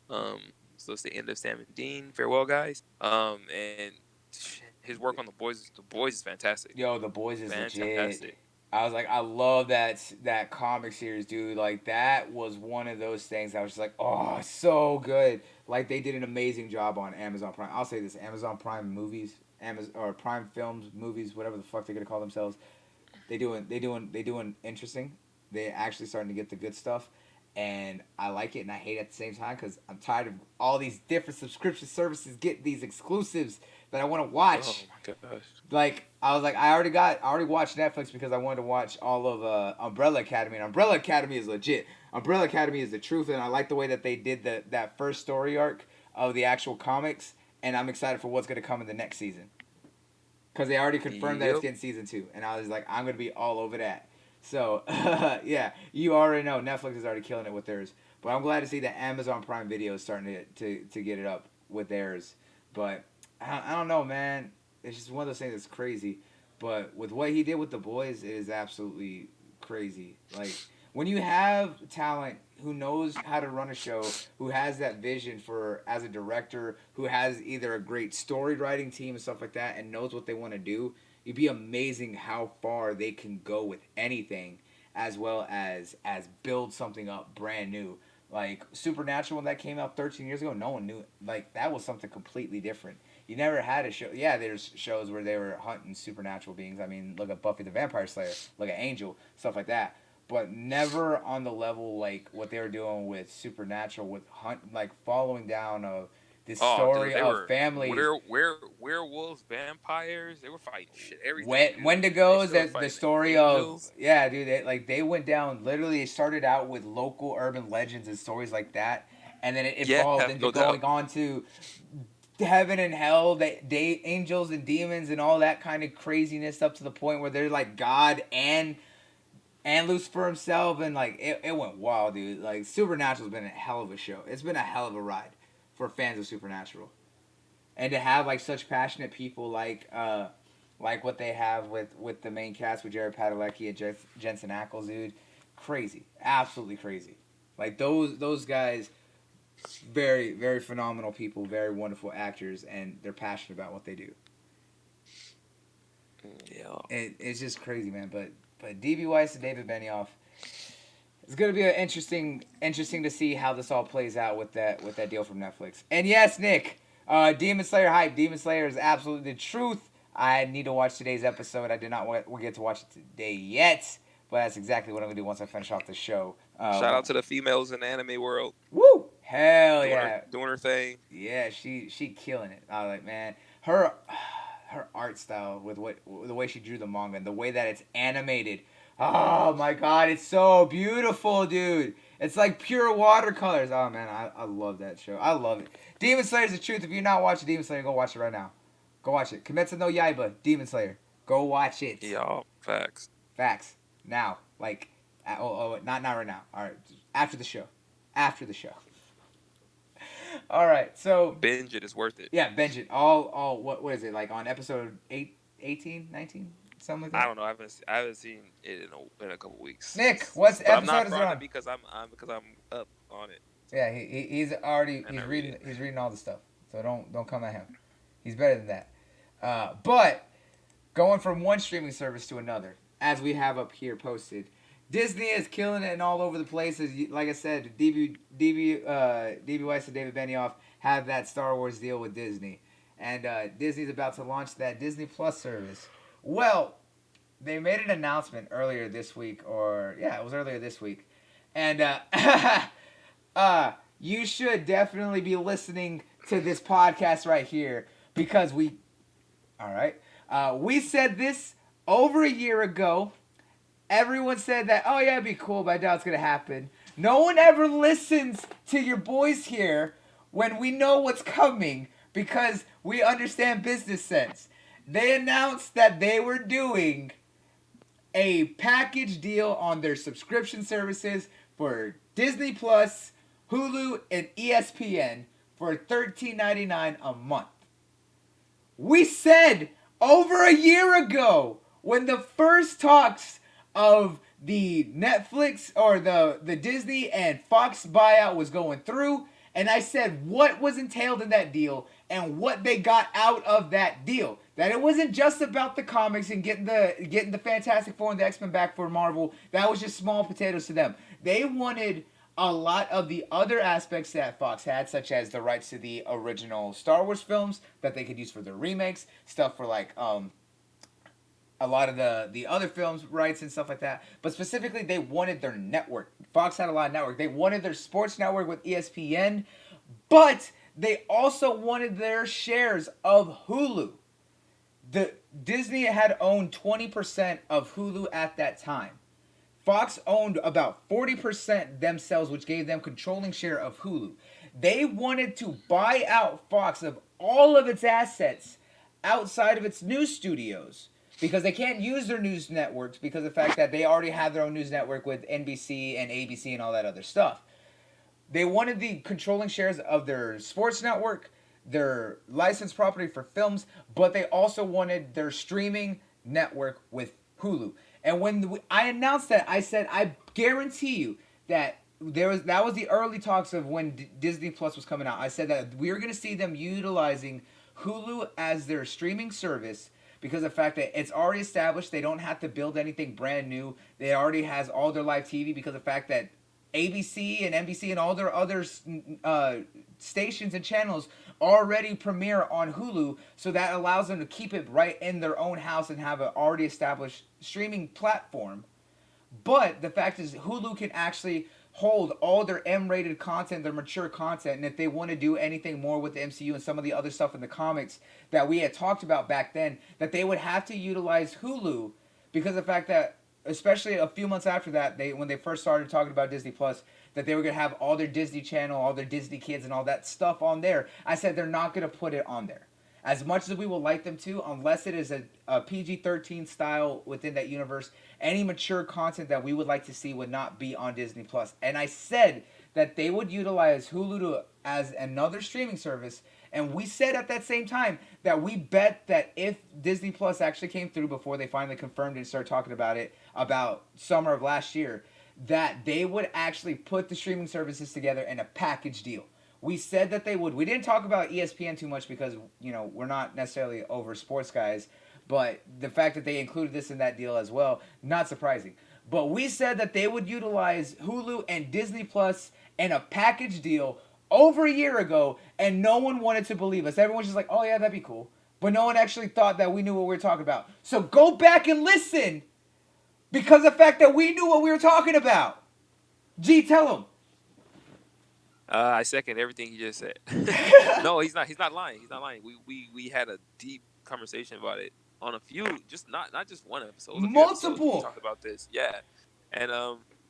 Um, so it's the end of Sam and Dean. Farewell, guys. And his work on the boys is fantastic,
Yo, The Boys is legit.
fantastic.
I was like, I love that comic series, dude. Like that was one of those things I was just like, oh, so good. Like they did an amazing job on Amazon Prime. I'll say this: Amazon Prime movies, Amazon or Prime Films movies, whatever the fuck they're gonna call themselves. They doing interesting. They actually starting to get the good stuff, and I like it and I hate it at the same time because I'm tired of all these different subscription services getting these exclusives that I want to
Oh
watch.
my gosh.
Like I was like, I already watched Netflix because I wanted to watch all of Umbrella Academy, and Umbrella Academy is legit. Umbrella Academy is the truth, and I like the way that they did that first story arc of the actual comics, and I'm excited for what's gonna come in the next season because they already confirmed that it's
Yep.
getting season 2, and I was like, I'm gonna be all over that. So yeah, you already know Netflix is already killing it with theirs, but I'm glad to see that Amazon Prime Video is starting to get it up with theirs. But I don't know, man. It's just one of those things that's crazy. But with what he did with the boys, it is absolutely crazy. Like when you have talent who knows how to run a show, who has that vision for as a director, who has either a great story writing team and stuff like that, and knows what they want to do, it'd be amazing how far they can go with anything, as well as build something up brand new. Like Supernatural when that came out 13 years ago, no one knew it. Like that was something completely different. You never had a show. Yeah, there's shows where they were hunting supernatural beings. I mean, look at Buffy the Vampire Slayer, look at Angel, stuff like that. But never on the level like what they were doing with Supernatural, with like following down of this
Oh, dude,
story
they
of
were
families,
werewolves, vampires. They were fighting shit, everything,
when
dude. They
Wendigos,
still are
the
fighting
story of
angels.
yeah, dude, they went down. Literally, it started out with local urban legends and stories like that, and then it
Yeah,
evolved into
no doubt.
going on to heaven and hell, they angels and demons and all that kind of craziness up to the point where they're like God and Lucifer himself, and like it went wild, dude. Like Supernatural's been a hell of a show. It's been a hell of a ride for fans of Supernatural, and to have like such passionate people like what they have with the main cast with Jared Padalecki and Jensen Ackles, dude, crazy, absolutely crazy. Like those guys, very very phenomenal people, very wonderful actors, and they're passionate about what they do.
Yeah.
It's just crazy, man. But DB Weiss and David Benioff, it's gonna be interesting to see how this all plays out with that deal from Netflix. And yes, Nick, Demon Slayer hype. Demon Slayer is absolutely the truth. I need to watch today's episode. I did not get to watch it today yet, but that's exactly what I'm gonna do once I finish off the show.
Shout out to the females in the anime world
Woo! Hell
doing her
yeah!
doing her thing.
Yeah, she killing it. I was like, man, her her art style with the way she drew the manga and the way that it's animated. Oh my god, it's so beautiful, dude. It's like pure watercolors. Oh man, I love that show. I love it. Demon Slayer's the truth. If you're not watching Demon Slayer, go watch it right now. Go watch it. Kimetsu no Yaiba, Demon Slayer. Go watch it.
Y'all, facts.
Facts. Now. Like, not right now. All right. After the show. After the show. All right. So.
Binge it. It's worth it.
Yeah, binge it. All what is it? Like on episode 8, 18, 19? Something like that?
I don't know. I haven't seen it in a couple weeks.
Nick, what's
but
episode
I'm not
is it on?
it because I'm up on it.
Yeah, he's reading all the stuff. So don't come at him. He's better than that. But going from one streaming service to another, as we have up here posted, Disney is killing it and all over the place. Like I said, D.B. Weiss and David Benioff have that Star Wars deal with Disney. And Disney's about to launch that Disney Plus service. Well, they made an announcement earlier this week, it was earlier this week. And you should definitely be listening to this podcast right here because we said this over a year ago. Everyone said that, oh yeah, it'd be cool, but I doubt it's going to happen. No one ever listens to your boys here when we know what's coming because we understand business sense. They announced that they were doing a package deal on their subscription services for Disney Plus, Hulu, and ESPN for $13.99 a month. We said over a year ago when the first talks of the Netflix or the Disney and Fox buyout was going through, and I said what was entailed in that deal and what they got out of that deal. That it wasn't just about the comics and getting the Fantastic Four and the X-Men back for Marvel. That was just small potatoes to them. They wanted a lot of the other aspects that Fox had, such as the rights to the original Star Wars films that they could use for their remakes, stuff for like a lot of the other films rights and stuff like that. But specifically, they wanted their network. Fox had a lot of network. They wanted their sports network with ESPN, but they also wanted their shares of Hulu. The Disney had owned 20% of Hulu at that time. Fox owned about 40% themselves, which gave them controlling share of Hulu. They wanted to buy out Fox of all of its assets outside of its news studios because they can't use their news networks because of the fact that they already have their own news network with NBC and ABC and all that other stuff. They wanted the controlling shares of their sports network, their licensed property for films, but they also wanted their streaming network with Hulu. And when I announced that, I said, I guarantee you that that was the early talks of when Disney Plus was coming out. I said that we were going to see them utilizing Hulu as their streaming service because of the fact that it's already established. They don't have to build anything brand new. They already has all their live TV because of the fact that ABC and NBC and all their other stations and channels already premiere on Hulu, so that allows them to keep it right in their own house and have an already established streaming platform. But the fact is Hulu can actually hold all their M-rated content, their mature content, and if they want to do anything more with the MCU and some of the other stuff in the comics that we had talked about back then, that they would have to utilize Hulu because of the fact that, especially a few months after that, when they first started talking about Disney Plus, that they were going to have all their Disney Channel, all their Disney Kids, and all that stuff on there. I said they're not going to put it on there. As much as we would like them to, unless it is a PG-13 style within that universe, any mature content that we would like to see would not be on Disney Plus. And I said that they would utilize Hulu as another streaming service. And we said at that same time that we bet that if Disney Plus actually came through before they finally confirmed it and started talking about it about summer of last year, that they would actually put the streaming services together in a package deal. We said that they would. We didn't talk about ESPN too much because, we're not necessarily over sports guys. But the fact that they included this in that deal as well, not surprising. But we said that they would utilize Hulu and Disney Plus in a package deal over a year ago, and no one wanted to believe us. Everyone's just like, oh yeah, that'd be cool. But no one actually thought that we knew what we were talking about. So go back and listen because of the fact that we knew what we were talking about. G, tell them.
I second everything you just said. No, he's not. He's not lying. He's not lying. We had a deep conversation about it on a few, just not just one episode. It was a few episodes we
Multiple.
talked about this. Yeah, and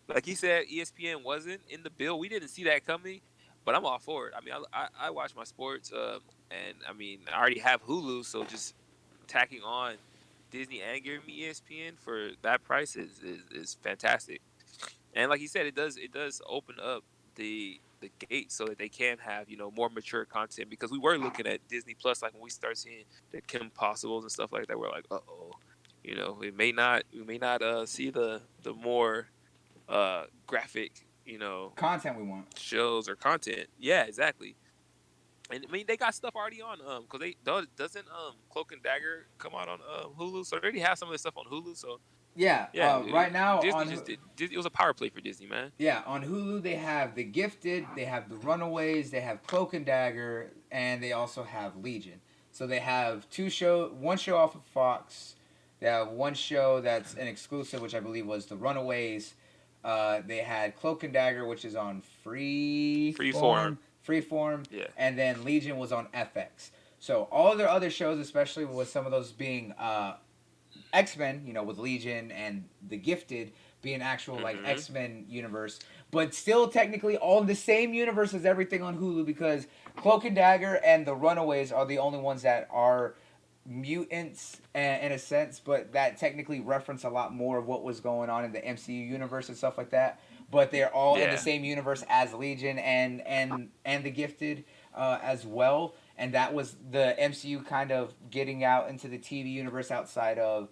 like he said, ESPN wasn't in the bill. We didn't see that coming, but I'm all for it. I mean, I watch my sports, and I mean, I already have Hulu, so just tacking on Disney and giving me ESPN for that price is fantastic. And like you said, it does open up the gate so that they can have more mature content, because we were looking at Disney Plus, like when we start seeing the Kim Possibles and stuff like that, we're like, we may not see the more graphic
Content we want.
shows or content. Yeah, exactly. And I mean, they got stuff already on because doesn't Cloak and Dagger come out on Hulu, so they already have some of this stuff on Hulu. So
Yeah,
yeah,
right now
Disney
on
just did. It was a power play for Disney, man.
yeah on Hulu they have The Gifted, they have The Runaways, they have Cloak and Dagger, and they also have Legion. So they have one show off of Fox. They have one show that's an exclusive, which I believe was The Runaways. They had Cloak and Dagger, which is on
Freeform.
Freeform,
Yeah.
and then Legion was on FX. So all their other shows, especially with some of those being X-Men, with Legion and The Gifted being actual like X-Men universe, but still technically all in the same universe as everything on Hulu, because Cloak and Dagger and The Runaways are the only ones that are mutants in a sense, but that technically reference a lot more of what was going on in the MCU universe and stuff like that. But they're all in the same universe as Legion and The Gifted as well. And that was the MCU kind of getting out into the TV universe outside of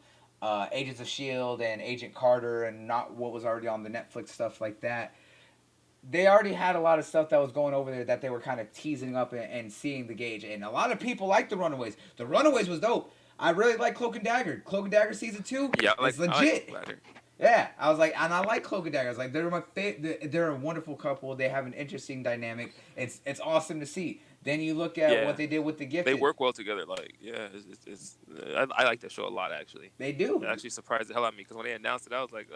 Agents of S.H.I.E.L.D. and Agent Carter and not what was already on the Netflix, stuff like that. They already had a lot of stuff that was going over there that they were kind of teasing up and seeing the gauge. And a lot of people like The Runaways. The Runaways was dope. I really like Cloak and Dagger. Cloak and Dagger season 2 is legit. Yeah, I was like, and I like Cloak and Dagger. I was like, they're my they're a wonderful couple. They have an interesting dynamic. It's awesome to see. Then you look at what they did with The Gifted.
They work well together. Like, yeah, I like that show a lot, actually.
They do.
It actually surprised the hell out of me, because when they announced it, I was like,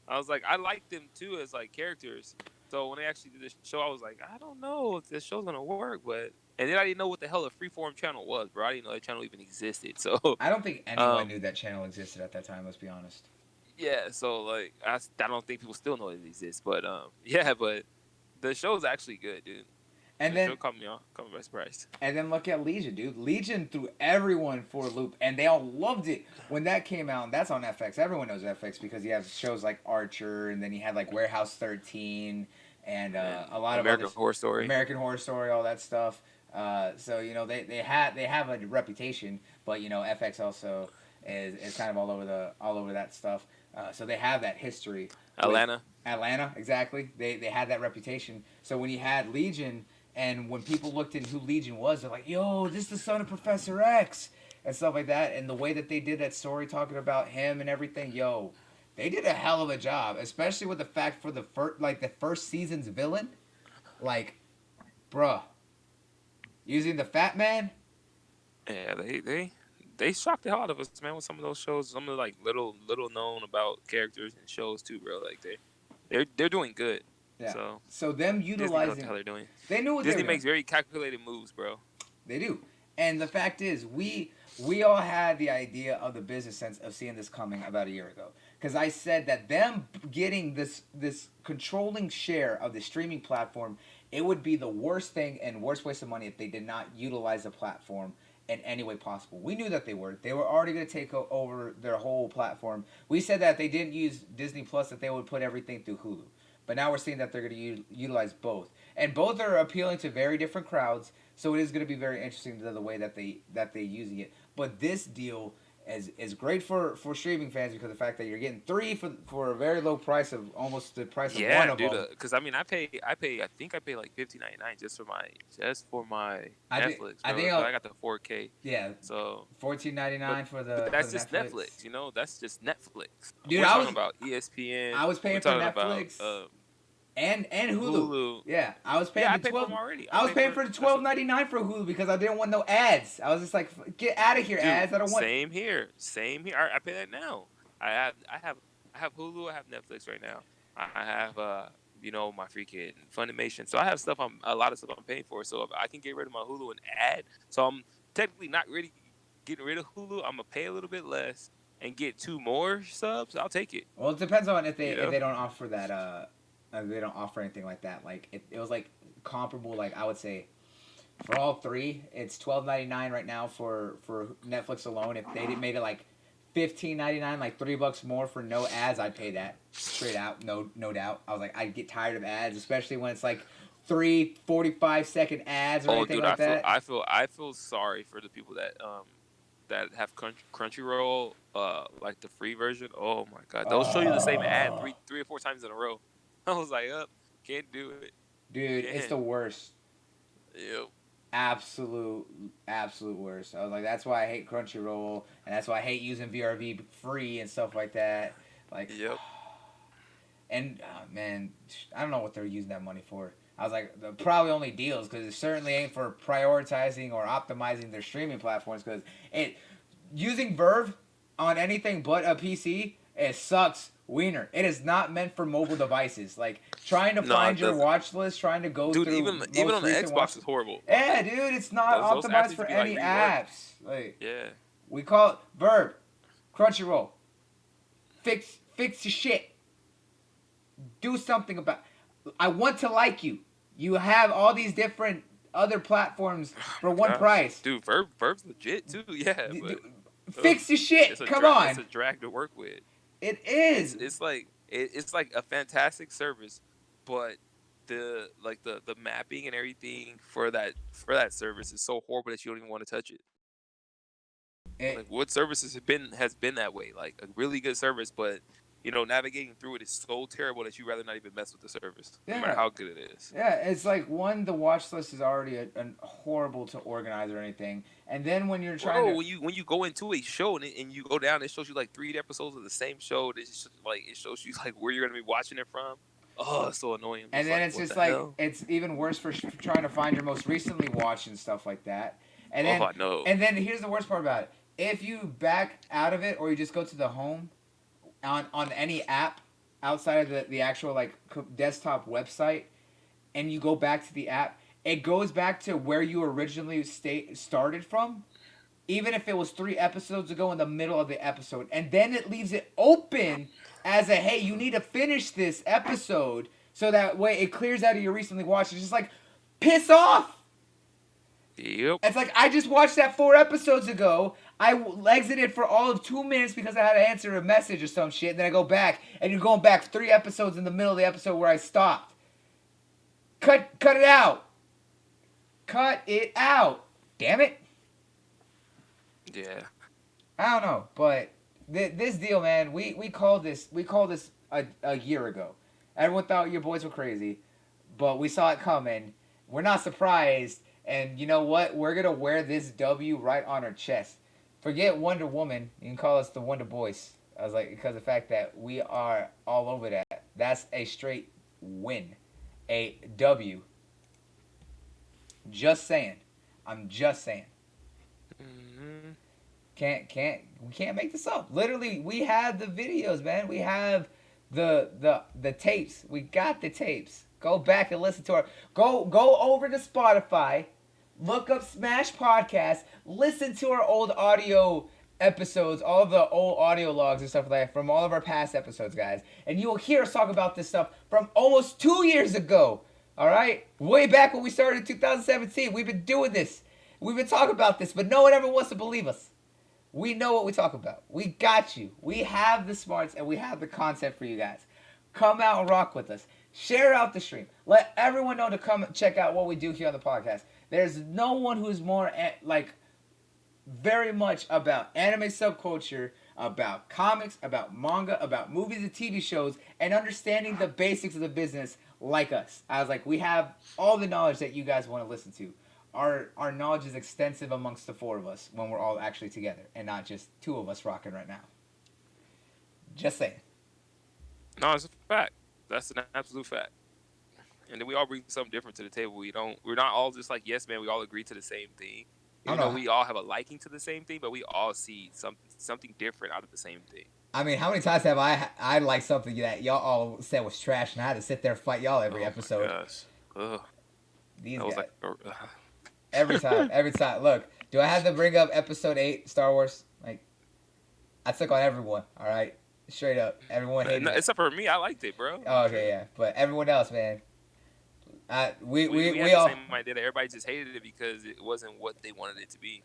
I liked them too as like characters. So when they actually did this show, I was like, I don't know if this show's gonna work, and then I didn't know what the hell a Freeform channel was, bro. I didn't know that channel even existed. So
I don't think anyone knew that channel existed at that time. Let's be honest.
Yeah, so like I don't think people still know it exists, but yeah, but the show's actually good, dude.
And then
caught me by surprise.
And then look at Legion, dude. Legion threw everyone for a loop, and they all loved it when that came out. And that's on FX. Everyone knows FX because you have shows like Archer, and then you had like Warehouse 13, and a lot of
American Horror Story,
all that stuff. So they have a reputation, but FX also is kind of all over that stuff. So they have that history.
Atlanta,
exactly. They had that reputation. So when you had Legion. And when people looked at who Legion was, they're like, yo, this is the son of Professor X. And stuff like that. And the way that they did that story talking about him and everything, yo, they did a hell of a job. Especially with the fact for the first season's villain. Like, bruh. Using the Fat Man.
Yeah, they shocked the hell out of us, man, with some of those shows. Some of the like little known about characters and shows too, bro. Like they're doing good.
Yeah. So them utilizing,
Disney knows what they're doing.
They knew what
Disney
they were doing.
makes very calculated moves, bro.
They do. And the fact is, we all had the idea of the business sense of seeing this coming about a year ago. Because I said that them getting this controlling share of the streaming platform, it would be the worst thing and worst waste of money if they did not utilize the platform in any way possible. We knew that they were. They were already going to take over their whole platform. We said that if they didn't use Disney Plus, that they would put everything through Hulu. But now we're seeing that they're going to utilize both, and both are appealing to very different crowds. So it is going to be very interesting the way that they using it. But this deal is great for streaming fans because of the fact that you're getting 3 for a very low price of almost the price of one of them. Yeah, dude.
Because I mean, I think I pay like $15.99 just for my Netflix. I got the 4K.
Yeah.
So
$14.99 for the.
But that's
for the
just Netflix. That's just Netflix.
Dude,
we're talking about ESPN.
I was paying for Netflix. and Hulu.
Hulu.
Yeah, I was paying
Yeah, I
the
paid for
12.
them already.
I was paying for the $12.99 for Hulu because I didn't want no ads. I was just like, get out of here,
Dude,
ads. I don't want.
same here. Same here. I pay that now. I have I have I have Hulu. I have Netflix right now. I have my freaking Funimation. So I have stuff. A lot of stuff I'm paying for. So if I can get rid of my Hulu and add, so I'm technically not really getting rid of Hulu. I'm gonna pay a little bit less and get 2 more subs. I'll take it.
Well, it depends on if
You
they
know.
don't offer that. They don't offer anything like that. Like it was like comparable. Like I would say for all three, it's $12.99 right now for Netflix alone. If they made it like $15.99, like $3 more for no ads, I'd pay that straight out. No doubt. I was like, I'd get tired of ads, especially when it's like 3 45-second ads or
Oh,
anything
dude,
like that.
I feel sorry for the people that have Crunchyroll, like the free version. Oh my god, they'll show you the same ad
Oh,
three or four times in a row. I was like, up, can't do it,
dude, it's
can't.
the worst.
Yep,
Absolute worst. I was like, that's why I hate Crunchyroll, and that's why I hate using VRV free and stuff like that. Like,
yep.
and man, I don't know what they're using that money for. I was like, probably only deals because it certainly ain't for prioritizing or optimizing their streaming platforms. Because it using Verve on anything but a PC, it sucks. Wiener. It is not meant for mobile devices. Like trying to
No,
find
it
your
doesn't.
watch list, trying to go
Dude,
through
even
most
on the
recent watch.
Xbox is horrible.
Yeah, dude, it's not
Those apps
optimized
need
for
to be like
any
reworked.
apps. Like
Yeah.
we call it Verb, Crunchyroll. Fix your shit. Do something about. I want to like you. You have all these different other platforms
Oh
for
my
one
gosh,
price.
dude, Verb's legit too. Yeah, but ugh,
Fix your shit. Come
it's
on.
a drag to work with.
It is.
It's like a fantastic service, but the mapping and everything for that service is so horrible that you don't even want to touch it. Like
It,
what services has been that way? Like a really good service, but navigating through it is so terrible that you rather not even mess with the service, no matter
yeah.
how good it is.
Yeah, it's like one, the watch list is already horrible to organize or anything, and then when you're trying
Bro,
to,
when you go into a show and you go down, it shows you like 3 episodes of the same show. It shows you like where you're gonna be watching it from. Oh, it's so annoying. I'm
and
just
then
like,
it's
what
just
the
like
hell?
it's even worse for trying to find your most recently watched and stuff like that. And
Oh,
then
I know.
here's the worst part about it: if you back out of it or you just go to the home on any app outside of the actual like desktop website, and you go back to the app, it goes back to where you originally started from, even if it was 3 episodes ago in the middle of the episode, and then it leaves it open as a hey, you need to finish this episode so that way it clears out of your recently watched. It's just like piss off.
Yep.
It's like I just watched that 4 episodes ago. I exited for all of 2 minutes because I had to answer a message or some shit. And then I go back, and you're going back 3 episodes in the middle of the episode where I stopped. Cut it out. Cut it out. Damn it.
Yeah.
I don't know, but this deal, man, we called this a year ago. Everyone thought your boys were crazy, but we saw it coming. We're not surprised, and you know what? We're gonna wear this W right on our chest. Forget Wonder Woman. You can call us the Wonder Boys. I was like, because of the fact that we are all over that. That's a straight win, a W. Just saying. I'm just saying.
Hmm.
We can't make this up. Literally, we have the videos, man. We have the tapes. We got the tapes. Go back and listen to our go over to Spotify, look up Smash Podcast, listen to our old audio episodes, all of the old audio logs and stuff like that from all of our past episodes, guys. And you will hear us talk about this stuff from almost 2 years ago. All right? Way back when we started in 2017. We've been doing this. We've been talking about this, but no one ever wants to believe us. We know what we talk about. We got you. We have the smarts and we have the content for you guys. Come out and rock with us. Share out the stream. Let everyone know to come check out what we do here on the podcast. There's no one who's more like very much about anime subculture, about comics, about manga, about movies and TV shows, and understanding the basics of the business like us. I was like, we have all the knowledge that you guys want to listen to. Our knowledge is extensive amongst the four of us when we're all actually together and not just two of us rocking right now. Just saying.
No, it's a fact. That's an absolute fact. and then we all bring something different to the table. We're not all just like yes, man. We all agree to the same thing.
I don't
Even though
know.
we all have a liking to the same thing, but we all see something different out of the same thing.
I mean, how many times have I liked something that y'all all said was trash, and I had to sit there and fight y'all every
Oh my
episode?
gosh. Ugh.
These
That was
guys,
like
every time, every time. Look, do I have to bring up Episode 8 Star Wars? Like, I took on everyone. All right, straight up, everyone hated
no,
it.
except for me, I liked it, bro.
Oh, okay, yeah, but everyone else, man, we
We
we
had
we
the
all,
same idea that everybody just hated it because it wasn't what they wanted it to be.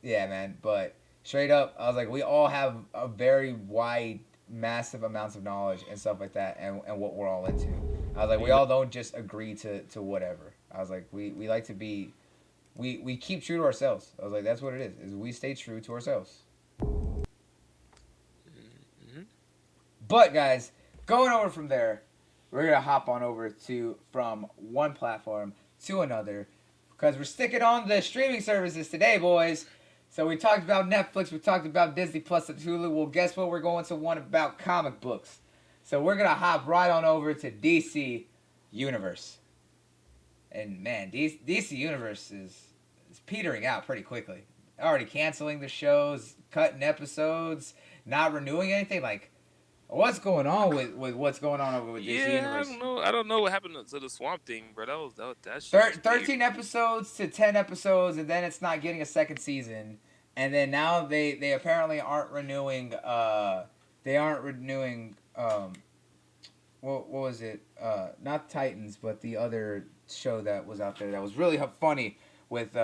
yeah, man. But straight up, I was like, we all have a very wide, massive amounts of knowledge and stuff like that, and what we're all into. I was like, we
You know,
all don't just agree to whatever. I was like, we like to be, we keep true to ourselves. I was like, that's what it is we stay true to ourselves.
mm-hmm.
But guys, going over from there, we're gonna hop on over to from one platform to another because we're sticking on the streaming services today, boys. So we talked about Netflix, we talked about Disney Plus and Hulu. Well, guess what? We're going to one about comic books. So we're gonna hop right on over to DC Universe. And man, DC Universe is petering out pretty quickly. Already canceling the shows, cutting episodes, not renewing anything. Like, what's going on with what's going on over with DC
Yeah, I
Universe?
don't know. I don't know what happened to the Swamp Thing, bro. That shit was weird.
13 episodes to 10 episodes, and then it's not getting a second season. And then now they apparently aren't renewing. They aren't renewing. What was it? Not Titans, but the other show that was out there that was really funny with.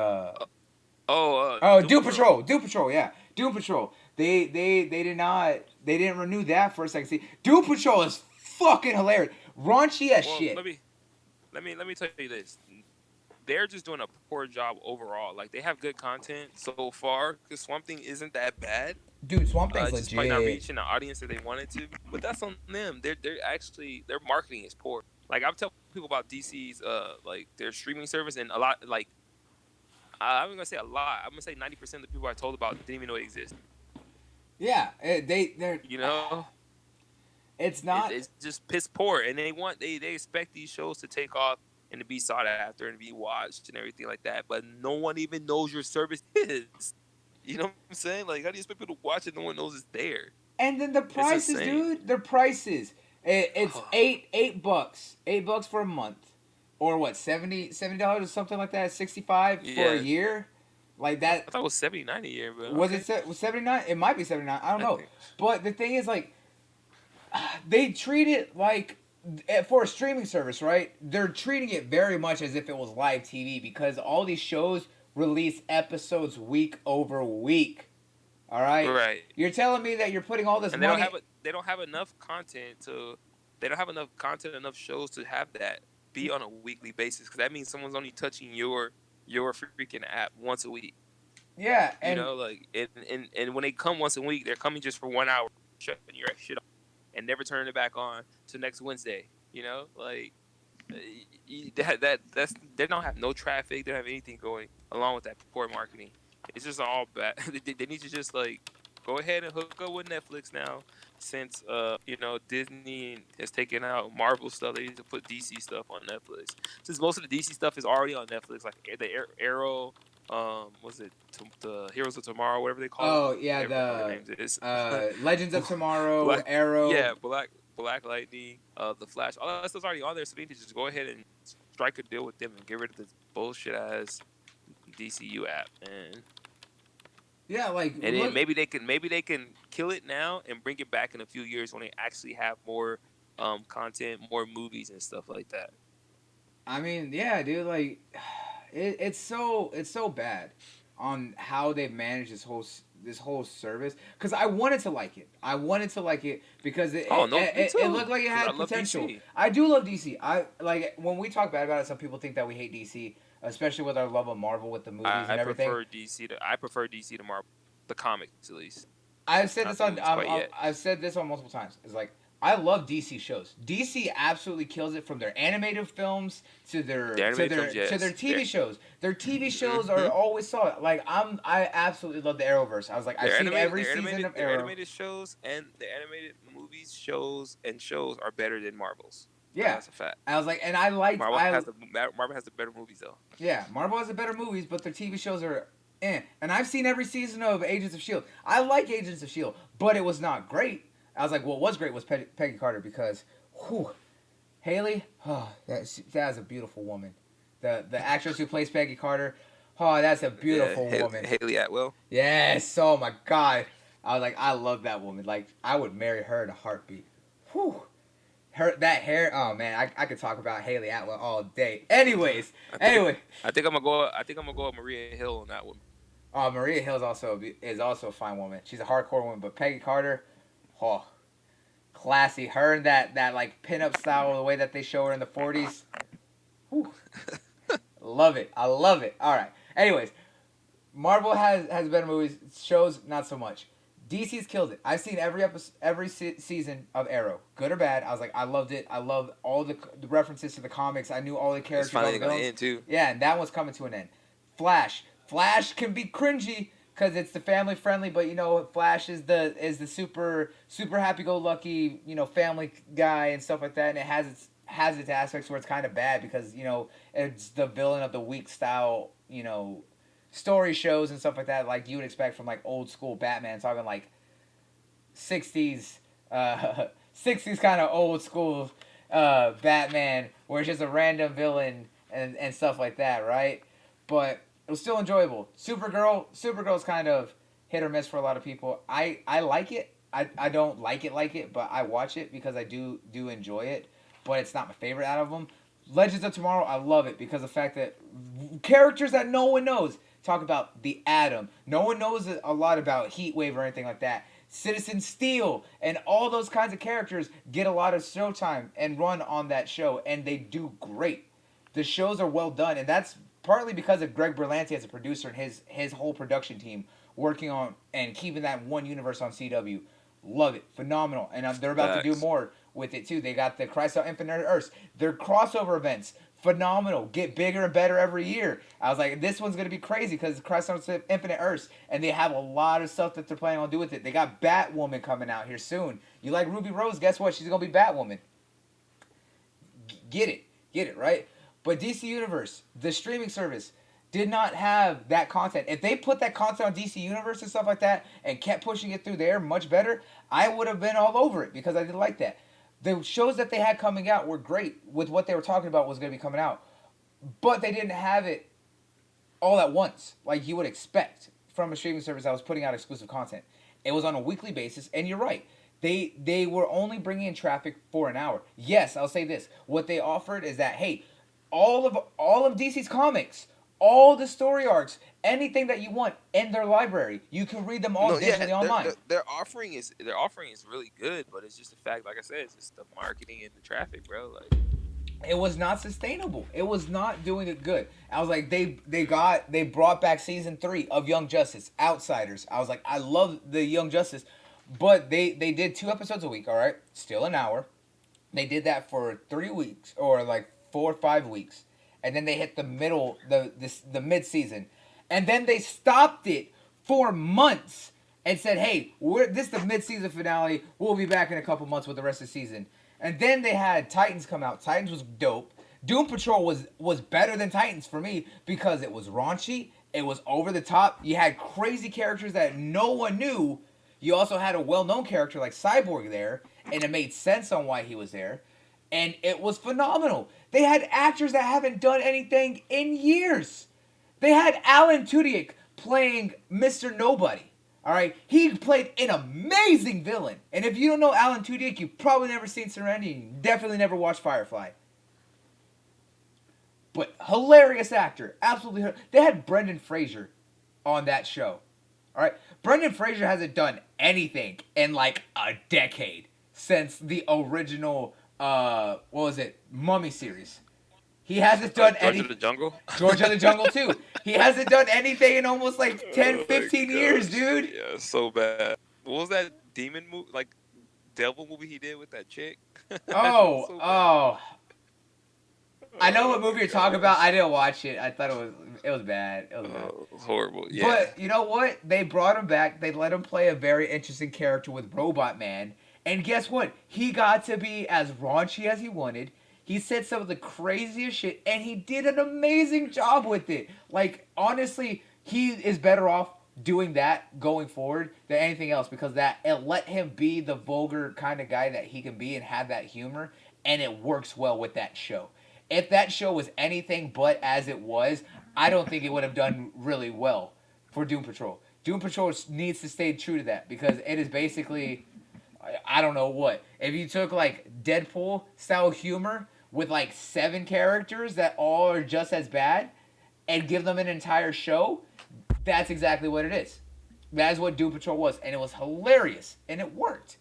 Oh,
Doom Patrol.
Doom Patrol, yeah, Doom Patrol. They did not. They didn't renew that for a second season. Doom Patrol is fucking hilarious, raunchy as
Well,
shit.
let me tell you this. They're just doing a poor job overall. Like they have good content so far because Swamp Thing isn't that bad.
Dude, Swamp Thing's
Just probably not
legit.
reaching the audience that they wanted to. But that's on them. They're actually their marketing is poor. Like I've told people about DC's like their streaming service and a lot like I'm gonna say a lot. I'm gonna say 90% of the people I told about didn't even know it existed.
Yeah, they're.
You know,
It's not.
it's just piss poor, and they expect these shows to take off and to be sought after and be watched and everything like that. But no one even knows your service is. You know what I'm saying? Like, how do you expect people to watch it? No one knows it's there.
And then the
It's
prices,
insane.
dude. The prices. It's $8 $8 for a month, or what $70 or something like that. 65 for a
Yeah,
year, like that.
I thought it was 79 a year, but
Was
okay.
it was 79? It might be 79. I don't
I
know.
think.
But the thing is, like, they treat it like for a streaming service, right? They're treating it very much as if it was live TV because all these shows release episodes week over week. All right,
Right.
you're telling me that you're putting all this
And
money.
they don't have enough content to they don't have enough content enough shows to have that be on a weekly basis because that means someone's only touching your freaking app once a week.
Yeah,
You
and
know, like and when they come once a week, they're coming just for 1 hour, shutting your shit off, and never turning it back on till next Wednesday. You know, like that's they don't have no traffic, they don't have anything going along with that poor marketing. It's just all bad. They need to just like go ahead and hook up with Netflix now, since Disney has taken out Marvel stuff. They need to put DC stuff on Netflix. Since most of the DC stuff is already on Netflix, like the Arrow, was it the Heroes of Tomorrow, whatever they call it.
oh yeah,
Whatever their names is.
Legends of Tomorrow,
Black,
Arrow.
yeah, Black Lightning, the Flash, all that stuff's already on there. So they need to just go ahead and strike a deal with them and get rid of this bullshit ass DCU app, and
Yeah, like
then
look,
maybe they can kill it now and bring it back in a few years when they actually have more content, more movies and stuff like that.
I mean, yeah, dude, like it's so bad on how they've managed this whole service. Because I wanted to like it. I wanted to like it because
Oh no, me
it
too.
looked like it
'Cause I
had
love
potential.
DC.
I do love DC. I like when we talk bad about it. Some people think that we hate DC, especially with our love of Marvel with the movies and everything.
I prefer DC to Marvel, the comics at least,
I've said
not
this
the
on
movies quite yet.
I've said this on multiple times. It's like I love DC shows. DC absolutely kills it from their animated films to
The animated films, yes.
to their TV shows. Their TV shows are
Mhm.
always solid. Like I absolutely love the Arrowverse. I was like I've seen every season of
their
Arrow.
animated shows and the animated movies, shows and shows are better than Marvel's. No,
Yeah,
that's a fact.
I was like, and I liked I
Marvel has the better movies though.
yeah, Marvel has the better movies, but their TV shows are eh. And I've seen every season of Agents of Shield. I like Agents of Shield, but it was not great. I was like, what was great was Peggy Carter because, whew, Haley, oh, that is a beautiful woman. The actress who plays Peggy Carter, oh, that's a
Yeah,
beautiful woman.
Haley Atwell.
Yes, oh my God, I was like, I love that woman. Like, I would marry her in a heartbeat. Whew. Her that hair, oh man, I could talk about Haley Atwell all day. Anyways,
I think
anyway,
I think I'm gonna go. I think I'm gonna go with Maria Hill on that one.
Maria Hill is also a fine woman. She's a hardcore woman, but Peggy Carter, oh, classy. Her and that like pinup style, the way that they show her in the 40s. Whew, love it. I love it. All right. Anyways, Marvel has better movies. Shows not so much. DC's killed it. I've seen every season of Arrow, good or bad. I was like, I loved it. I love all the references to the comics. I knew all the
It's
characters, all
finally
the
gonna
villains.
end too.
Yeah, and that one's coming to an end. Flash can be cringy because it's the family friendly, but you know, Flash is the super happy go lucky, you know, family guy and stuff like that, and it has its aspects where it's kind of bad because you know it's the villain of the week style, you know, story shows and stuff like that, like you would expect from like old school Batman, talking like 60s, 60s kind of old school Batman, where it's just a random villain and stuff like that, right? But it was still enjoyable. Supergirl's kind of hit or miss for a lot of people. I like it. I don't like it, but I watch it because I do enjoy it. But it's not my favorite out of them. Legends of Tomorrow, I love it because of the fact that characters that no one knows talk about the Atom. No one knows a lot about Heatwave or anything like that. Citizen Steel and all those kinds of characters get a lot of showtime and run on that show, and they do great. The shows are well done, and that's partly because of Greg Berlanti as a producer and his whole production team working on and keeping that one universe on CW. Love it, phenomenal, and they're about to do
Facts.
more with it too. They got the Christ Out Infinite Earths, their crossover events, phenomenal, get bigger and better every year. I was like, this one's gonna be crazy because Christ Out Infinite Earths, and they have a lot of stuff that they're planning on doing with it. They got Batwoman coming out here soon. You like Ruby Rose? Guess what? She's gonna be Batwoman. Get it right. But DC Universe, the streaming service, did not have that content. If they put that content on DC Universe and stuff like that and kept pushing it through there much better, I would have been all over it because I did like that. The shows that they had coming out were great with what they were talking about was going to be coming out. But they didn't have it all at once like you would expect from a streaming service that was putting out exclusive content. It was on a weekly basis, and you're right. They were only bringing in traffic for an hour. Yes, I'll say this. What they offered is that, hey, all of DC's comics, all the story arcs, anything that you want in their library, you can read them all
No, yeah,
digitally online.
their offering is really good, but it's just the fact, like I said, it's just the marketing and the traffic, bro. Like,
It was not sustainable. It was not doing it good. I was like, they brought back season 3 of Young Justice, Outsiders. I was like, I love the Young Justice, but they did 2 episodes a week. All right, still an hour. They did that for 3 weeks or like 4 or 5 weeks, and then they hit the mid season, and then they stopped it for months and said, "Hey, this is the mid season finale. We'll be back in a couple months with the rest of the season." And then they had Titans come out. Titans was dope. Doom Patrol was better than Titans for me because it was raunchy. It was over the top. You had crazy characters that no one knew. You also had a well-known character like Cyborg there, and it made sense on why he was there. And it was phenomenal. They had actors that haven't done anything in years. They had Alan Tudyk playing Mr. Nobody. All right, he played an amazing villain. And if you don't know Alan Tudyk, you've probably never seen Serenity. You definitely never watched Firefly. But hilarious actor, absolutely. They had Brendan Fraser on that show. All right, Brendan Fraser hasn't done anything in like a decade since the original what was it, Mummy series. He hasn't done
George
any.
of the Jungle.
George of the Jungle too. He hasn't done anything in almost like 10,
Oh my
15 years,
gosh,
dude.
yeah, so bad. What was that demon movie, like devil movie he did with that chick? That shit was
Oh,
so bad.
oh. I know
Oh
what
my
movie you're talking about. I
gosh.
didn't watch it. I thought it was bad. It was bad.
Oh, horrible. Yeah.
But you know what? They brought him back. They let him play a very interesting character with Robot Man. And guess what? He got to be as raunchy as he wanted. He said some of the craziest shit, and he did an amazing job with it. Like, honestly, he is better off doing that going forward than anything else because that it let him be the vulgar kind of guy that he can be and have that humor, and it works well with that show. If that show was anything but as it was, I don't think it would have done really well for Doom Patrol. Doom Patrol needs to stay true to that because it is basically I don't know what. If you took like Deadpool style humor with like 7 characters that all are just as bad and give them an entire show, that's exactly what it is. That is what Doom Patrol was, and it was hilarious, and it worked.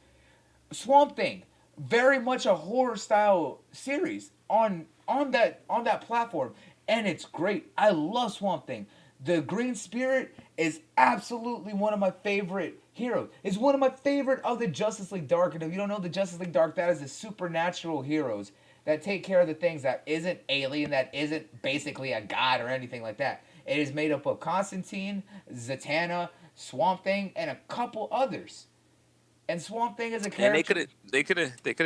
Swamp Thing, very much a horror style series on that platform, and it's great. I love Swamp Thing. The Green Spirit is absolutely one of my favorite heroes. It's one of my favorite of the Justice League Dark. And if you don't know the Justice League Dark, that is the supernatural heroes that take care of the things that isn't alien, that isn't basically a god or anything like that. It is made up of Constantine, Zatanna, Swamp Thing, and a couple others. And Swamp Thing is a
And
character.
they could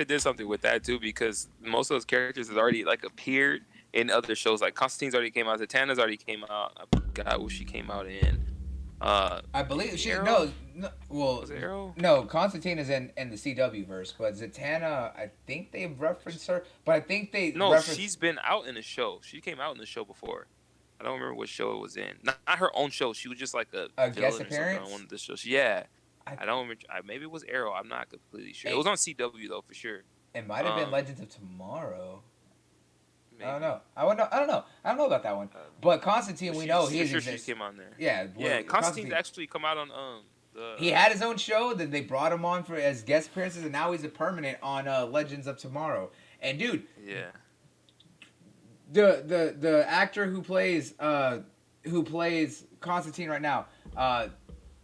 have did something with that too because most of those characters has already like appeared in other shows. Like Constantine's already came out, Zatanna's already came out. I forgot what she came out in.
I believe she
Arrow?
no well
Was it Arrow?
no Constantine is in the CW verse, but Zatanna I think they reference her, but I think they
No,
reference
she's been out in the show. She came out in the show before. I don't remember what show it was in. Not her own show. She was just like a
a
villain
guest
or something
appearance.
on one of the shows. Yeah,
I,
I don't remember. Maybe it was Arrow. I'm not completely sure. It
it,
was on CW though for sure.
it might have been
Um,
Legends of Tomorrow. I don't
maybe.
know. I don't know. I don't know about that one. But Constantine,
But
we know
she's
he
for sure she
exists.
came on there.
Yeah,
Yeah, Constantine's
Constantine.
actually come out on the
He had his own show. Then they brought him on for as guest appearances, and now he's a permanent on Legends of Tomorrow. And dude,
yeah.
the actor who plays Constantine right now,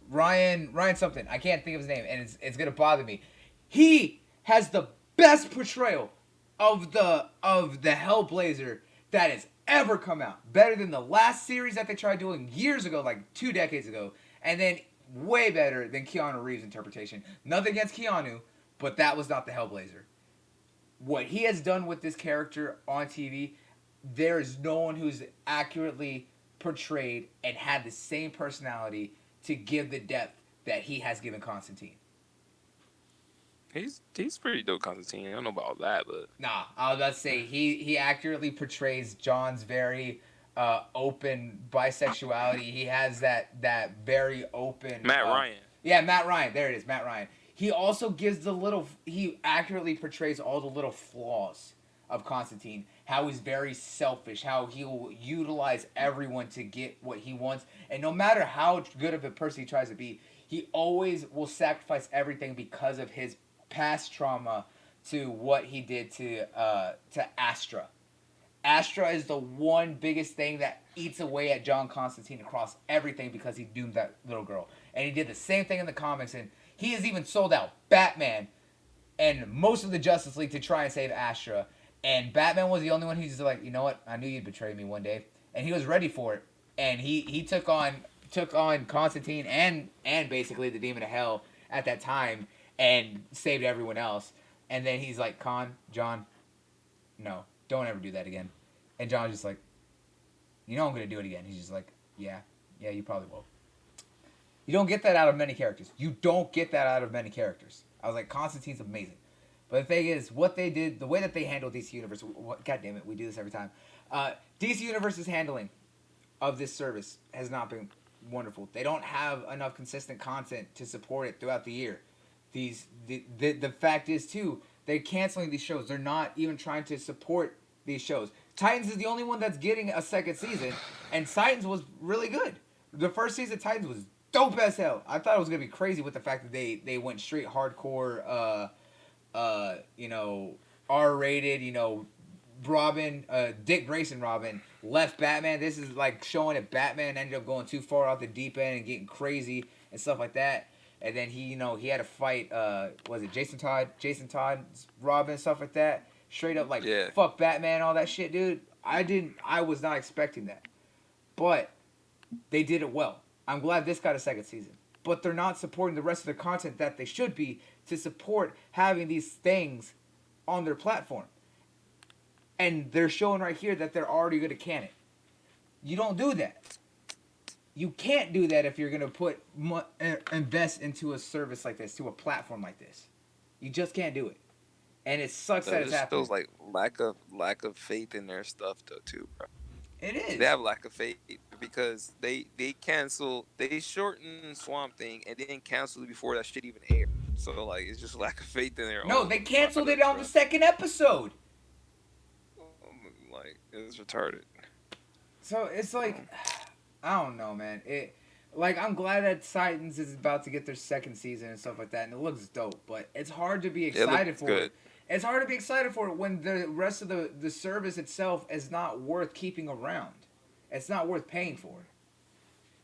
Ryan something. I can't think of his name, and it's gonna bother me. He has the best portrayal of the Hellblazer that has ever come out. Better than the last series that they tried doing years ago, like 2 decades ago, and then way better than Keanu Reeves' interpretation. Nothing against Keanu, but that was not the Hellblazer. What he has done with this character on TV, there is no one who's accurately portrayed and had the same personality to give the depth that he has given Constantine.
He's pretty dope, Constantine. I don't know about all that, but
Nah, I was about to say he accurately portrays John's very open bisexuality. He has that very open
Matt Ryan.
Yeah, Matt Ryan. There it is, Matt Ryan. He also gives the little. He accurately portrays all the little flaws of Constantine. How he's very selfish. How he will utilize everyone to get what he wants. And no matter how good of a person he tries to be, he always will sacrifice everything because of his past trauma to what he did to Astra. Astra is the one biggest thing that eats away at John Constantine across everything because he doomed that little girl. And he did the same thing in the comics, and he has even sold out Batman and most of the Justice League to try and save Astra. And Batman was the only one who's just like, you know what? I knew you'd betray me one day, and he was ready for it. And he took on Constantine and basically the Demon of Hell at that time and saved everyone else. And then he's like, John, no, don't ever do that again. And John's just like, you know I'm gonna do it again. He's just like, yeah, you probably will. You don't get that out of many characters. You don't get that out of many characters. I was like, Constantine's amazing. But the thing is, what they did, the way that they handled DC Universe, God damn it, we do this every time. DC Universe's handling of this service has not been wonderful. They don't have enough consistent content to support it throughout the year. The fact is too, they're canceling these shows. They're not even trying to support these shows. Titans is the only one that's getting a second season, and Titans was really good. The first season of Titans was dope as hell. I thought it was gonna be crazy with the fact that they went straight hardcore, R-rated, Robin, Dick Grayson Robin left Batman. This is like showing that Batman ended up going too far off the deep end and getting crazy and stuff like that. And then he had to fight, was it Jason Todd's Robin, stuff like that. Straight up like,
Yeah.
fuck Batman, all that shit, dude. I was not expecting that. But they did it well. I'm glad this got a second season. But they're not supporting the rest of the content that they should be to support having these things on their platform. and they're showing right here that they're already going to can it. You don't do that. You can't do that if you're going to invest into a service like this, to a platform like this. You just can't do it, and it sucks that
So
it's
this
happening.
shows like lack of faith in their stuff though too, bro.
It
They
is.
have lack of faith because they shortened Swamp Thing and then canceled it before that shit even aired. So like it's just lack of faith in their
No,
own
they canceled it
products,
on the
bro.
second episode.
Like it's retarded.
So it's like,
Um,
I don't know, man. Like, I'm glad that Titans is about to get their second season and stuff like that, and it looks dope. But it's hard to be
it looks
excited for
good.
it. It's hard to be excited for it when the rest of the service itself is not worth keeping around. It's not worth paying for.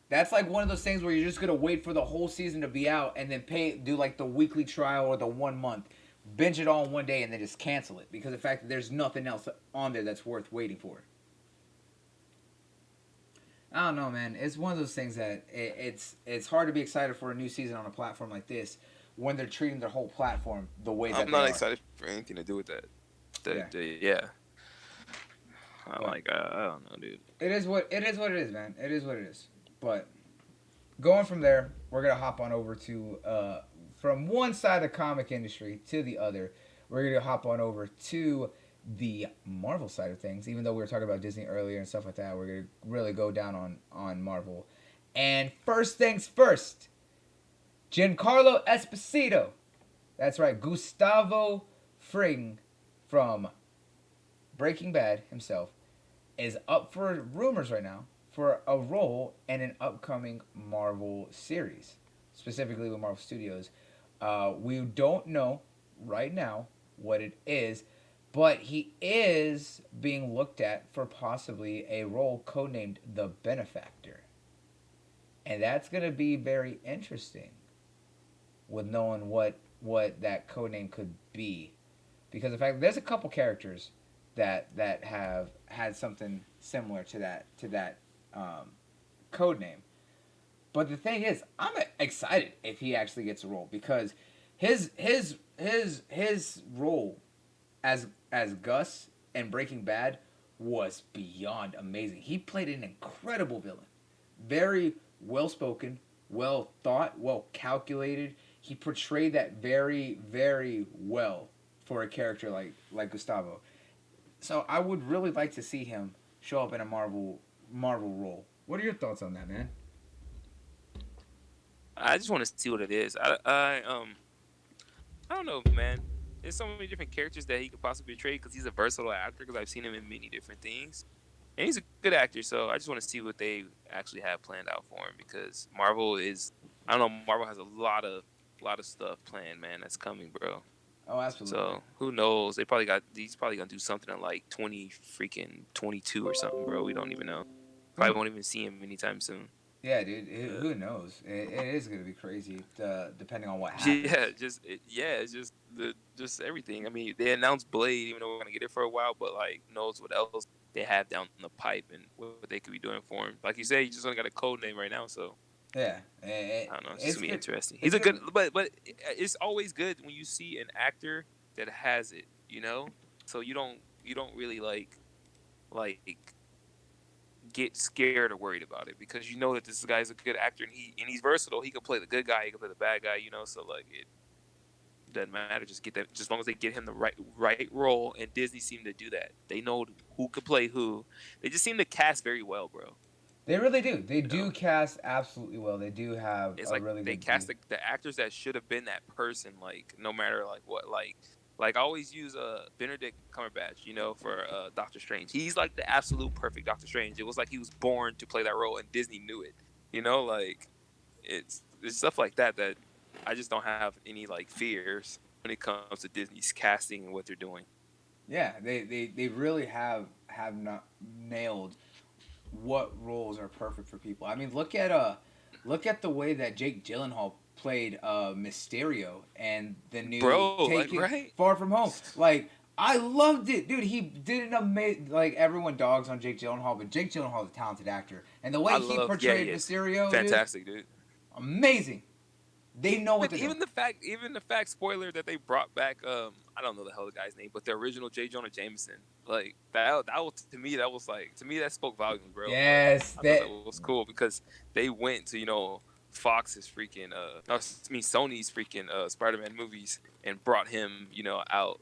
That's like one of those things where you're just gonna wait for the whole season to be out and then do like the weekly trial or the 1 month, binge it all in one day and then just cancel it because of the fact that there's nothing else on there that's worth waiting for. I don't know, man. It's one of those things that it's hard to be excited for a new season on a platform like this when they're treating their whole platform the way
I'm
that they
not
are.
excited for anything to do with that.
Yeah,
Yeah.
but
I don't know, dude.
it is what it is. What it is, man. It is what it is. But going from there, we're gonna hop on over to from one side of the comic industry to the other. We're gonna hop on over to the Marvel side of things. Even though we were talking about Disney earlier and stuff like that, we're gonna really go down on Marvel. And first things first, Giancarlo Esposito. That's right, Gustavo Fring from Breaking Bad himself is up for rumors right now for a role in an upcoming Marvel series, specifically with Marvel Studios. We don't know right now what it is, but he is being looked at for possibly a role codenamed the Benefactor. And that's going to be very interesting with knowing what that codename could be. Because in fact, there's a couple characters that have had something similar to that code name. But the thing is, I'm excited if he actually gets a role because his role as Gus in Breaking Bad was beyond amazing. He played an incredible villain, very well spoken, well thought, well calculated. He portrayed that very very well for a character like Gustavo. So I would really like to see him show up in a Marvel role. What are your thoughts on that, man?
I just want to see what it is. I don't know, man. There's so many different characters that he could possibly portray because he's a versatile actor. Because I've seen him in many different things, and he's a good actor. So I just want to see what they actually have planned out for him. Because Marvel is, I don't know, Marvel has a lot of stuff planned, man. That's coming, bro.
Oh, absolutely.
So who knows? He's probably gonna do something in like 2022 or something, bro. We don't even know.
Who
Probably won't even see him anytime soon.
Yeah, dude.
Uh,
Who knows? It is gonna be crazy, depending on what
yeah,
happens.
it's just everything. I mean, they announced Blade, even though we're gonna get it for a while, but like, who knows what else they have down the pipe and what they could be doing for him. Like you say, he just only got a code name right now, so
Yeah,
I don't know. It's just
it's
gonna be
good.
interesting. He's
It's
a good,
good.
but it's always good when you see an actor that has it, you know. So you don't really like get scared or worried about it because you know that this guy's a good actor and he's versatile. He can play the good guy, he can play the bad guy, you know. So like it doesn't matter. Just get that. Just as long as they get him the right role, and Disney seem to do that. They know who could play who. They just seem to cast very well, bro.
They really do. They
You know,
do cast absolutely well. They do have
it's
a
like
really
they
good
cast
beat.
the actors that should have been that person. Like no matter like what, like I always use Benedict Cumberbatch, you know, for Doctor Strange. He's like the absolute perfect Doctor Strange. It was like he was born to play that role, and Disney knew it. You know, like it's stuff like that that I just don't have any like fears when it comes to Disney's casting and what they're doing.
Yeah, they really have not nailed what roles are perfect for people. I mean, look at the way that Jake Gyllenhaal played Mysterio and the new
Bro, like
Taking
right?
Far From Home. Like I loved it, dude. He did an amazing. Like everyone dogs on Jake Gyllenhaal, but Jake Gyllenhaal is a talented actor, and the way
I
he
love yeah, he
portrayed
is.
Mysterio, dude,
Fantastic, dude.
amazing. They know what
Even
they're doing.
even the fact spoiler that they brought back I don't know the hell the guy's name, but the original J. Jonah Jameson, like that was to me that was like to me that spoke volumes, bro. But
Yes,
I thought
that
that was cool because they went to Fox's freaking no, I mean Sony's freaking Spider-Man movies and brought him out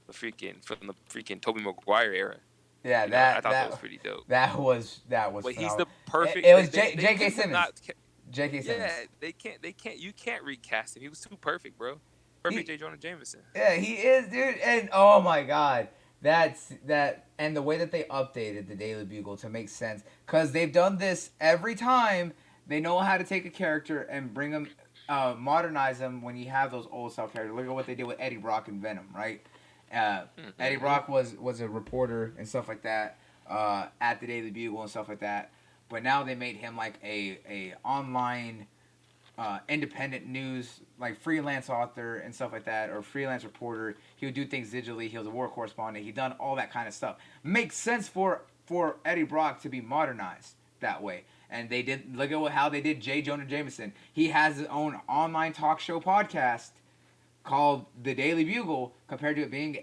the freaking from the freaking Tobey Maguire era.
yeah
I
that
thought that was
that
pretty dope.
that was
But he's
phenomenal.
the perfect.
It
They
was
they, they
J.K.
couldn't have
Simmons.
not.
J.K.
Yeah,
Simmons.
they can't. They can't. You can't recast him. He was too perfect, bro. Perfect
He
J. Jonah Jameson.
Yeah, he is, dude. And oh my god, and the way that they updated the Daily Bugle to make sense, because they've done this every time. They know how to take a character and bring him, modernize him when you have those old style characters. Look at what they did with Eddie Brock and Venom, right? Eddie
Mm-hmm.
Brock was a reporter and stuff like that, at the Daily Bugle and stuff like that. But now they made him like a online, independent news, like freelance author and stuff like that, or freelance reporter. He would do things digitally. He was a war correspondent. He done all that kind of stuff. Makes sense for Eddie Brock to be modernized that way. And they did look at how they did J. Jonah Jameson. He has his own online talk show podcast called The Daily Bugle, compared to it being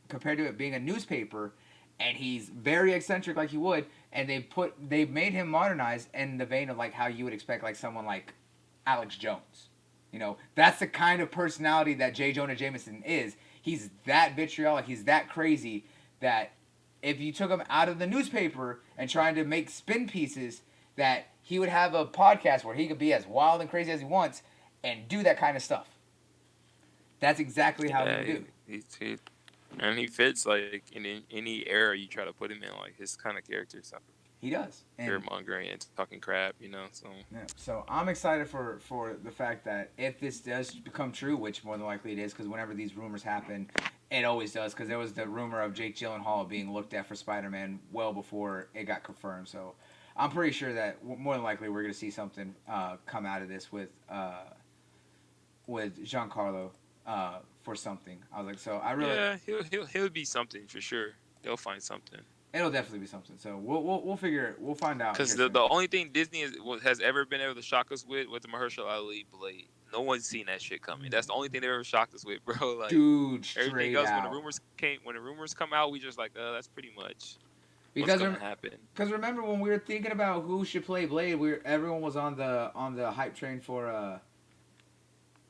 compared to it being a newspaper, and he's very eccentric like he would, and they've made him modernized in the vein of like how you would expect like someone like Alex Jones. That's the kind of personality that J. Jonah Jameson is. He's that vitriolic, he's that crazy that if you took him out of the newspaper and trying to make spin pieces, that he would have a podcast where he could be as wild and crazy as he wants and do that kind of stuff. That's exactly how
Yeah,
he do.
and he fits like in any era you try to put him in, like his kind of character. So
He does.
fear
And
mongering and talking crap, So
yeah, so I'm excited for the fact that if this does become true, which more than likely it is, because whenever these rumors happen, it always does. Because there was the rumor of Jake Gyllenhaal being looked at for Spider-Man well before it got confirmed. So I'm pretty sure that more than likely we're gonna see something come out of this with Giancarlo, for something. I was like, so I really,
yeah, he'll be something for sure. They'll find something.
it'll definitely be something. So we'll figure it. We'll find out.
Because
Here
the
soon.
only thing Disney has ever been able to shock us with the Mahershala Ali Blade. No one's seen that shit coming. That's the only thing they ever shocked us with, bro. Like
Dude,
everything
straight
else,
out.
when the rumors come out, we just like, that's pretty much what's
Because
gonna happen.
because remember when we were thinking about who should play Blade, everyone was on the hype train for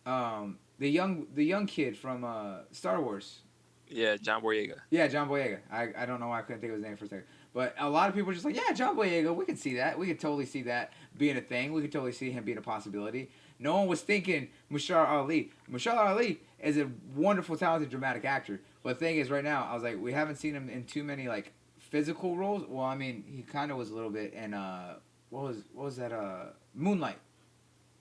the young kid from Star Wars.
Yeah, John Boyega.
Yeah, John Boyega. I don't know why I couldn't think of his name for a second. But a lot of people were just like, yeah, John Boyega, we could see that. We could totally see that being a thing. We could totally see him being a possibility. No one was thinking Mushar Ali. Mushar Ali is a wonderful, talented, dramatic actor. But the thing is, right now, I was like, we haven't seen him in too many like physical roles. Well, I mean, he kind of was a little bit in what was that Moonlight.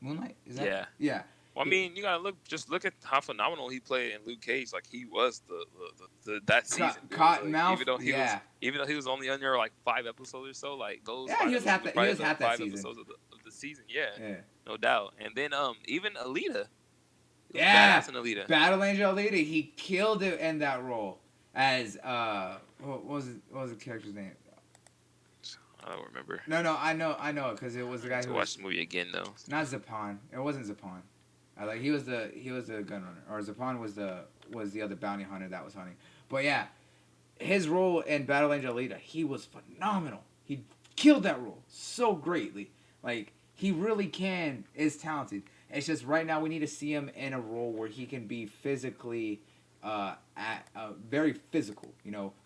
Moonlight? Is that?
Yeah.
Yeah.
Well, I mean, you gotta look at how phenomenal he played in Luke Cage. Like he was the that season. Dude.
Cottonmouth.
Like, even though he was only on there like 5 episodes or so, like those
Yeah,
5
he was
episodes
half
were
he was
probably
half
the
that
5
season.
episodes of the season. Yeah,
Yeah.
no doubt. And then even Alita. He was
Yeah.
badass in Alita.
Battle Angel Alita, he killed it in that role as what was the character's name?
I don't remember.
No, I know it because it was the guy
To
who
watch
was
the movie again though.
not Zapan. It wasn't Zapan. Like he was the gun runner, or Zapan was the other bounty hunter that was hunting. But yeah, his role in Battle Angel Alita, he was phenomenal. He killed that role so greatly. Like he really is talented. It's just right now we need to see him in a role where he can be physically, very physical.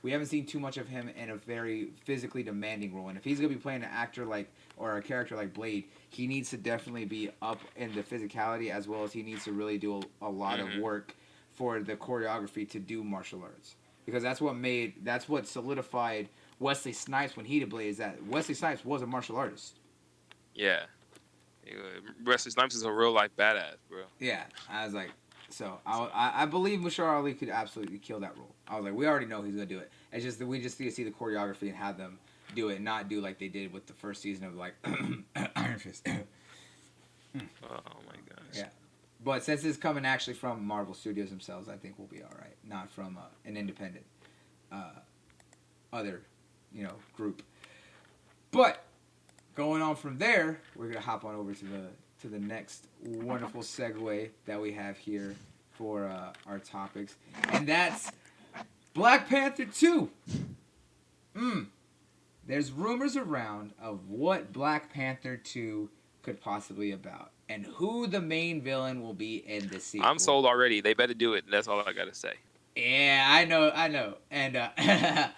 We haven't seen too much of him in a very physically demanding role. And if he's gonna be playing an actor like or a character like Blade, he needs to definitely be up in the physicality as well as he needs to really do a lot of work for the choreography to do martial arts. Because that's what solidified Wesley Snipes when he did Blade, is that Wesley Snipes was a martial artist.
Yeah. Wesley Snipes is a real life badass, bro.
Yeah, I was like, so I believe Mushar Ali could absolutely kill that role. I was like, we already know he's gonna do it. It's just that we just need to see the choreography and have them do it, not do like they did with the first season of like Iron Fist.
Oh my gosh.
Yeah, but since it's coming actually from Marvel Studios themselves, I think we'll be all right. Not from an independent other group. But going on from there, we're gonna hop on over to the next wonderful segue that we have here for our topics, and that's Black Panther 2. There's rumors around of what Black Panther 2 could possibly about, and who the main villain will be in this sequel.
I'm sold already. They better do it. That's all I gotta say.
Yeah, I know. And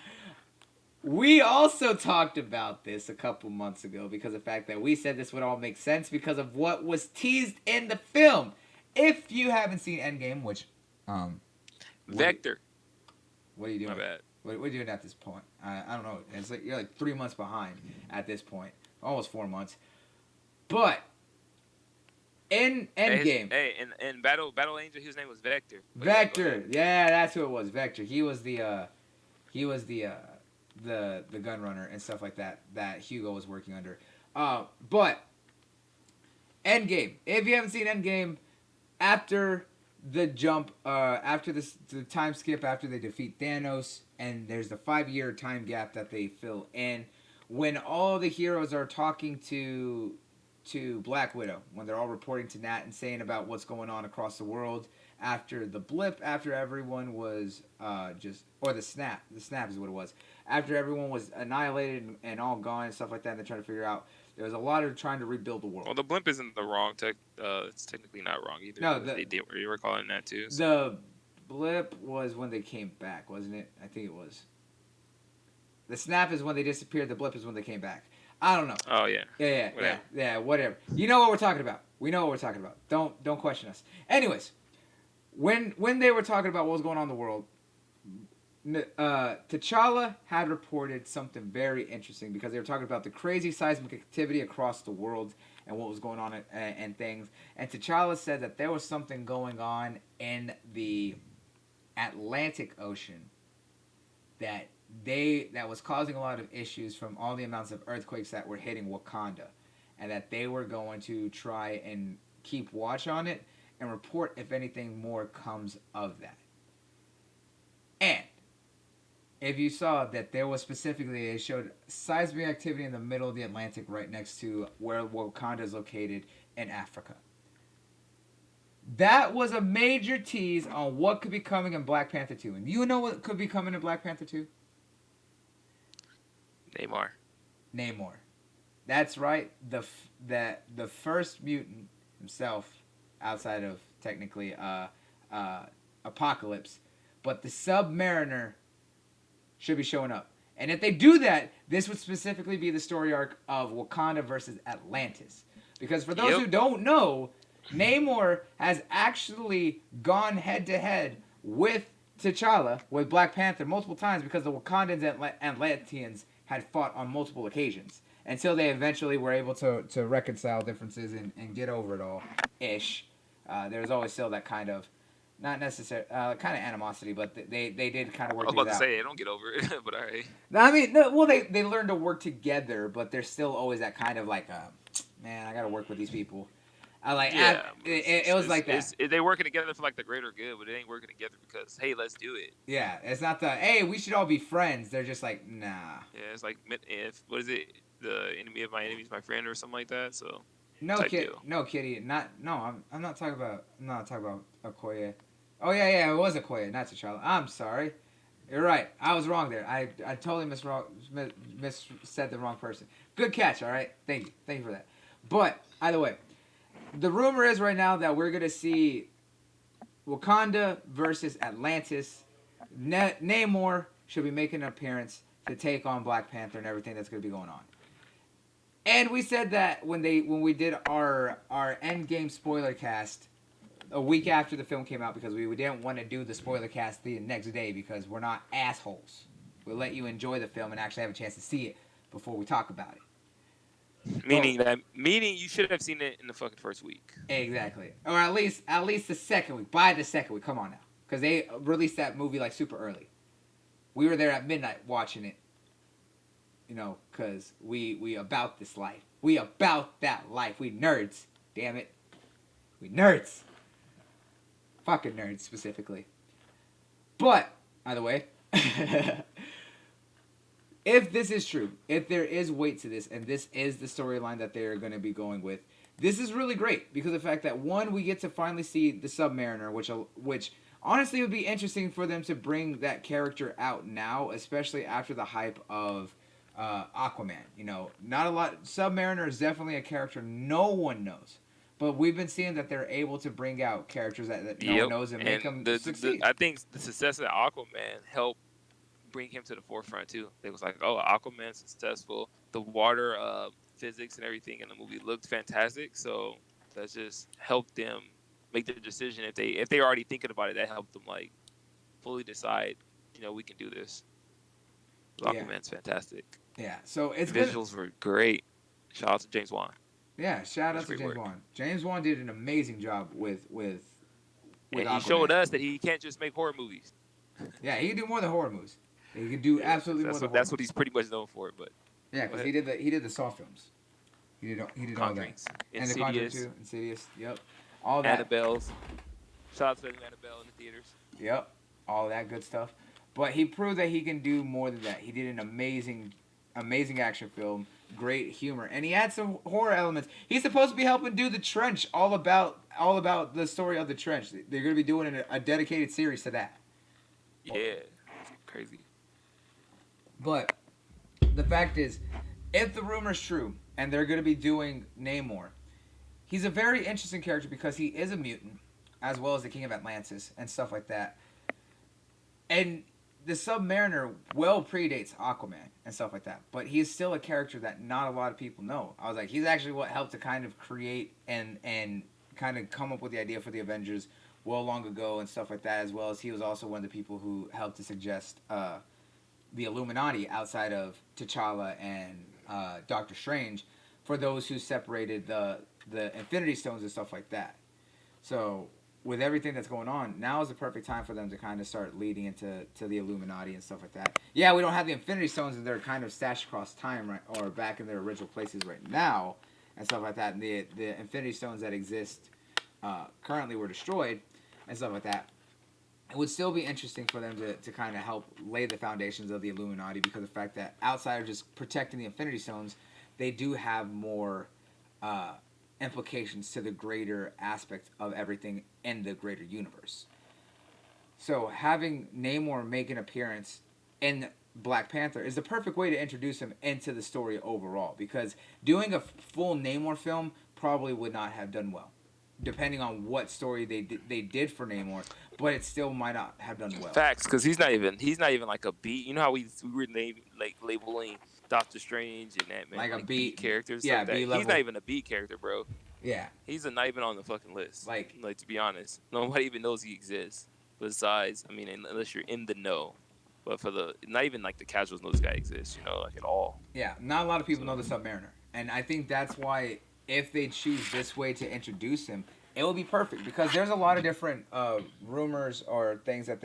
we also talked about this a couple months ago because of the fact that we said this would all make sense because of what was teased in the film. If you haven't seen Endgame, which
Vector.
What are you doing?
My bad.
What are you doing at this point? I don't know. It's like you're like 3 months behind at this point, almost 4 months. But in Endgame,
And Battle Angel, his name was Vector.
Vector, yeah, that's who it was. Vector. He was the gun runner and stuff like that Hugo was working under. But Endgame. If you haven't seen Endgame, after the jump, after the time skip, after they defeat Thanos, and there's the 5-year time gap that they fill in, when all the heroes are talking to Black Widow, when they're all reporting to Nat and saying about what's going on across the world after the blip, after everyone was the snap is what it was, after everyone was annihilated and all gone and stuff like that, and they're trying to figure out, there was a lot of trying to rebuild the world.
Well, the blimp isn't the wrong it's technically not wrong either.
No,
you were calling that too. So.
The blip was when they came back, wasn't it? I think it was. The snap is when they disappeared. The blip is when they came back. I don't know.
Oh yeah.
Yeah. Whatever. You know what we're talking about. We know what we're talking about. Don't question us. Anyways, when they were talking about what was going on in the world, T'Challa had reported something very interesting because they were talking about the crazy seismic activity across the world and what was going on and things. And T'Challa said that there was something going on in the Atlantic Ocean that was causing a lot of issues from all the amounts of earthquakes that were hitting Wakanda, and that they were going to try and keep watch on it and report if anything more comes of that. And if you saw that there was specifically, it showed seismic activity in the middle of the Atlantic right next to where Wakanda is located in Africa. That was a major tease on what could be coming in Black Panther 2. And you know what could be coming in Black Panther 2? Namor. That's right. The first mutant himself, outside of technically Apocalypse, but the Submariner should be showing up. And if they do that, this would specifically be the story arc of Wakanda versus Atlantis. Because for those who don't know, Namor has actually gone head-to-head with T'Challa, with Black Panther, multiple times because the Wakandans and Atlanteans had fought on multiple occasions. Until they eventually were able to reconcile differences and get over it all-ish. There's always still that kind of, not necessarily, kind of animosity, but they did kind of work things out.
I was about to say, they don't get over it, but all right.
I mean, well, they learned to work together, but there's still always that kind of like, man, I got to work with these people. It was like that.
They working together for like the greater good, but it ain't working together because, hey, let's do it.
Yeah, it's not hey, we should all be friends. They're just like, nah.
Yeah, it's like, what is it? The enemy of my enemy is my friend or something like that. So
no, Kitty, I'm not talking about Okoye. Oh yeah, it was Okoye, not T'Challa. I'm sorry. You're right. I was wrong there. I totally said the wrong person. Good catch. All right. Thank you for that. But either way, the rumor is right now that we're gonna see Wakanda versus Atlantis. Namor should be making an appearance to take on Black Panther and everything that's gonna be going on. And we said that when we did our Endgame spoiler cast a week after the film came out, because we didn't want to do the spoiler cast the next day because we're not assholes. We'll let you enjoy the film and actually have a chance to see it before we talk about it.
Meaning you should have seen it in the fucking first week.
Exactly. Or at least the second week. By the second week. Come on now. Because they released that movie like super early. We were there at midnight watching it. You know, because we about this life. We about that life. We nerds. Damn it. We nerds. Fucking nerds, specifically. But, either way, if this is true, if there is weight to this, and this is the storyline that they're going to be going with, this is really great because of the fact that one, we get to finally see the Submariner, which honestly would be interesting for them to bring that character out now, especially after the hype of Aquaman. You know, not a lot. Submariner is definitely a character no one knows. But we've been seeing that they're able to bring out characters that no one
Yep.
knows and make
And
them
the
succeed.
I think the success of Aquaman helped bring him to the forefront too. They was like, oh, Aquaman's successful. The water physics and everything in the movie looked fantastic. So that just helped them make their decision. If they already thinking about it, that helped them like fully decide. We can do this.
Yeah,
Aquaman's fantastic.
yeah. So it's been
Visuals were great. Shout out to James Wan.
yeah. Shout
That's
out to
great
James
work.
Wan. James Wan did an amazing job with
And he
Aquaman.
showed us that he can't just make horror movies.
Yeah, he can do more than horror movies. He can do
Yeah,
absolutely more
that's
than
what
horror
that's what
movies.
he's pretty much known for. But
Yeah,
go
because
ahead.
he did the Saw films. He did all that.
Conjurings,
And the Conjuring
Insidious,
2, Insidious. Yep. All that.
Annabelle's. Shout out to Annabelle in the theaters.
Yep. All that good stuff. But he proved that he can do more than that. He did an amazing action film, great humor, and he had some horror elements. He's supposed to be helping do the Trench, all about the story of the Trench. They're going to be doing a dedicated series to that.
Yeah, crazy.
But the fact is, if the rumor's true and they're going to be doing Namor, he's a very interesting character because he is a mutant, as well as the King of Atlantis and stuff like that. And the Submariner well predates Aquaman and stuff like that, but he's still a character that not a lot of people know. I was like, he's actually what helped to kind of create and kind of come up with the idea for the Avengers well long ago and stuff like that, as well as he was also one of the people who helped to suggest the Illuminati outside of T'Challa and Doctor Strange for those who separated the Infinity Stones and stuff like that. So with everything that's going on, now is the perfect time for them to kind of start leading into the Illuminati and stuff like that. Yeah, we don't have the Infinity Stones and they're kind of stashed across time, right, or back in their original places right now, and stuff like that. And the Infinity Stones that exist currently were destroyed and stuff like that. It would still be interesting for them to kind of help lay the foundations of the Illuminati because of the fact that outside of just protecting the Infinity Stones, they do have more uh, implications to the greater aspect of everything in the greater universe. So having Namor make an appearance in Black Panther is the perfect way to introduce him into the story overall because doing a full Namor film probably would not have done well depending on what story they did for Namor, but it still might not have done well.
Facts, because he's not even like a B. You know how we were like labeling Doctor Strange and that man
Like a
like B
B,
characters
yeah,
like
B
that. He's
level,
not even a B character, bro.
yeah.
He's not even on the fucking list.
Like
Like to be honest, nobody even knows he exists. Besides, I mean, unless you're in the know. But for the not even like the casuals know this guy exists, like at all.
yeah, not a lot of people know
So
the Submariner, and I think that's why if they choose this way to introduce him, it will be perfect because there's a lot of different rumors or things that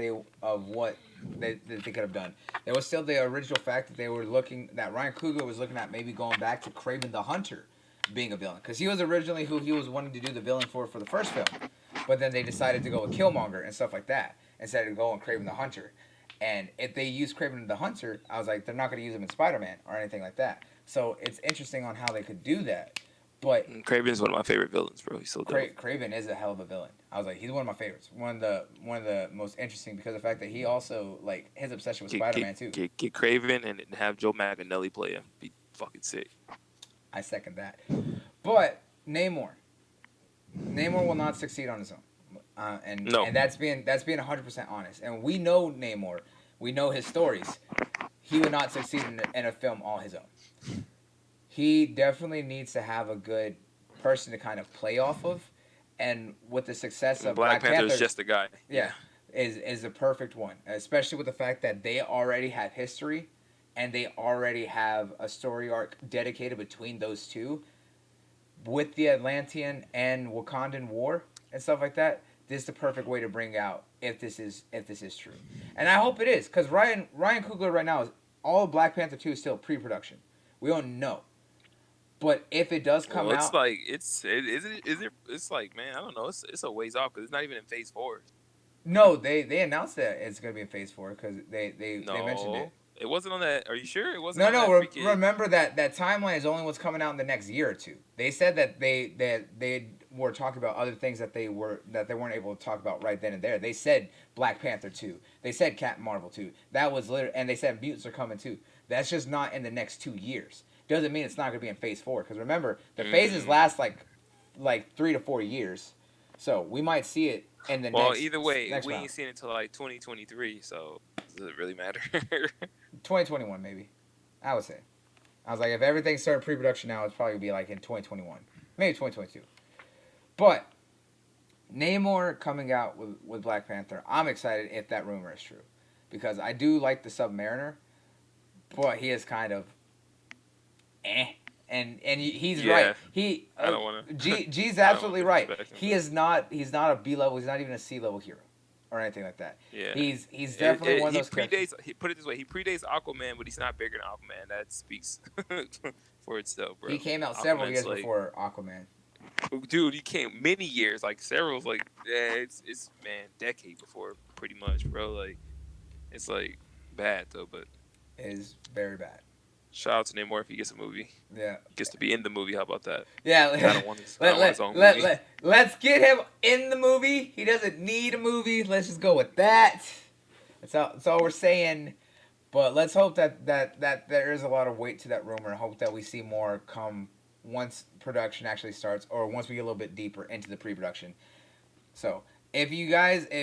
what they could have done. There was still the original fact that that Ryan Coogler was looking at maybe going back to Kraven the Hunter being a villain because he was originally who he was wanting to do the villain for the first film, but then they decided to go with Killmonger and stuff like that instead of going Kraven the Hunter. And if they use Kraven the Hunter, I was like, they're not going to use him in Spider-Man or anything like that. So it's interesting on how they could do that. But
Kraven's one of my favorite villains, bro. He's so dope.
Craven is a hell of a villain. I was like, he's one of my favorites. One of the most interesting because of the fact that he also like his obsession with Spider-Man too.
Get Kraven and have Joe Manganiello play him. Be fucking sick.
I second that. But Namor will not succeed on his own.
No.
And that's being 100% honest. And we know Namor. We know his stories. He would not succeed in a film all his own. He definitely needs to have a good person to kind of play off of. And with the success of
Black Panther
Panther,
is just a guy.
yeah, is the perfect one. Especially with the fact that they already have history and they already have a story arc dedicated between those two. With the Atlantean and Wakandan war and stuff like that, this is the perfect way to bring out if this is true. And I hope it is, because Ryan Coogler right now is all Black Panther 2 is still pre-production. We don't know. But if it does come
Well, it's
out,
like is it? It's like, man, I don't know. It's a ways off because it's not even in Phase 4.
no, they announced that it's gonna be in Phase 4 because they mentioned
No,
it.
It wasn't on that. Are you sure it wasn't
No,
on
no.
that freaking?
Remember that timeline is only what's coming out in the next year or two. They said that they were talking about other things that they weren't able to talk about right then and there. They said Black Panther 2. They said Captain Marvel 2. That was literally, and they said mutants are coming too. That's just not in the next 2 years. Doesn't mean it's not going to be in Phase 4. Because remember, the phases
Mm.
last like 3 to 4 years. So we might see it in the
Well,
next
either way,
next
we
round.
ain't seen it until like 2023. So does it really matter?
2021 maybe. I would say. I was like, if everything started pre-production now, it's probably gonna be like in 2021, maybe 2022. But Namor coming out with Black Panther, I'm excited if that rumor is true, because I do like the Submariner, but he is kind of eh, and he's right.
Yeah,
He
I don't want to.
G's
I don't want
absolutely
to
right.
disrespect him,
He
but
is not. He's not a B level. He's not even a C level hero, or anything like that.
yeah,
He's definitely one of
he
those characters.
predates. He put it this way: he predates Aquaman, but he's not bigger than Aquaman. That speaks for itself,
He
bro.
came out several
Aquaman's
years
like,
before Aquaman.
dude, he came many years, like several's like, yeah, it's man, decade before, pretty much, bro. Like, it's like bad though, but
It is very bad.
shout out to Namor if he gets a movie.
Yeah.
He gets to be in the movie. How about that?
Yeah,
I don't want his own movie.
let's get him in the movie. He doesn't need a movie. Let's just go with that. That's all we're saying. But let's hope that there is a lot of weight to that rumor. And hope that we see more come once production actually starts, or once we get a little bit deeper into the pre-production. So if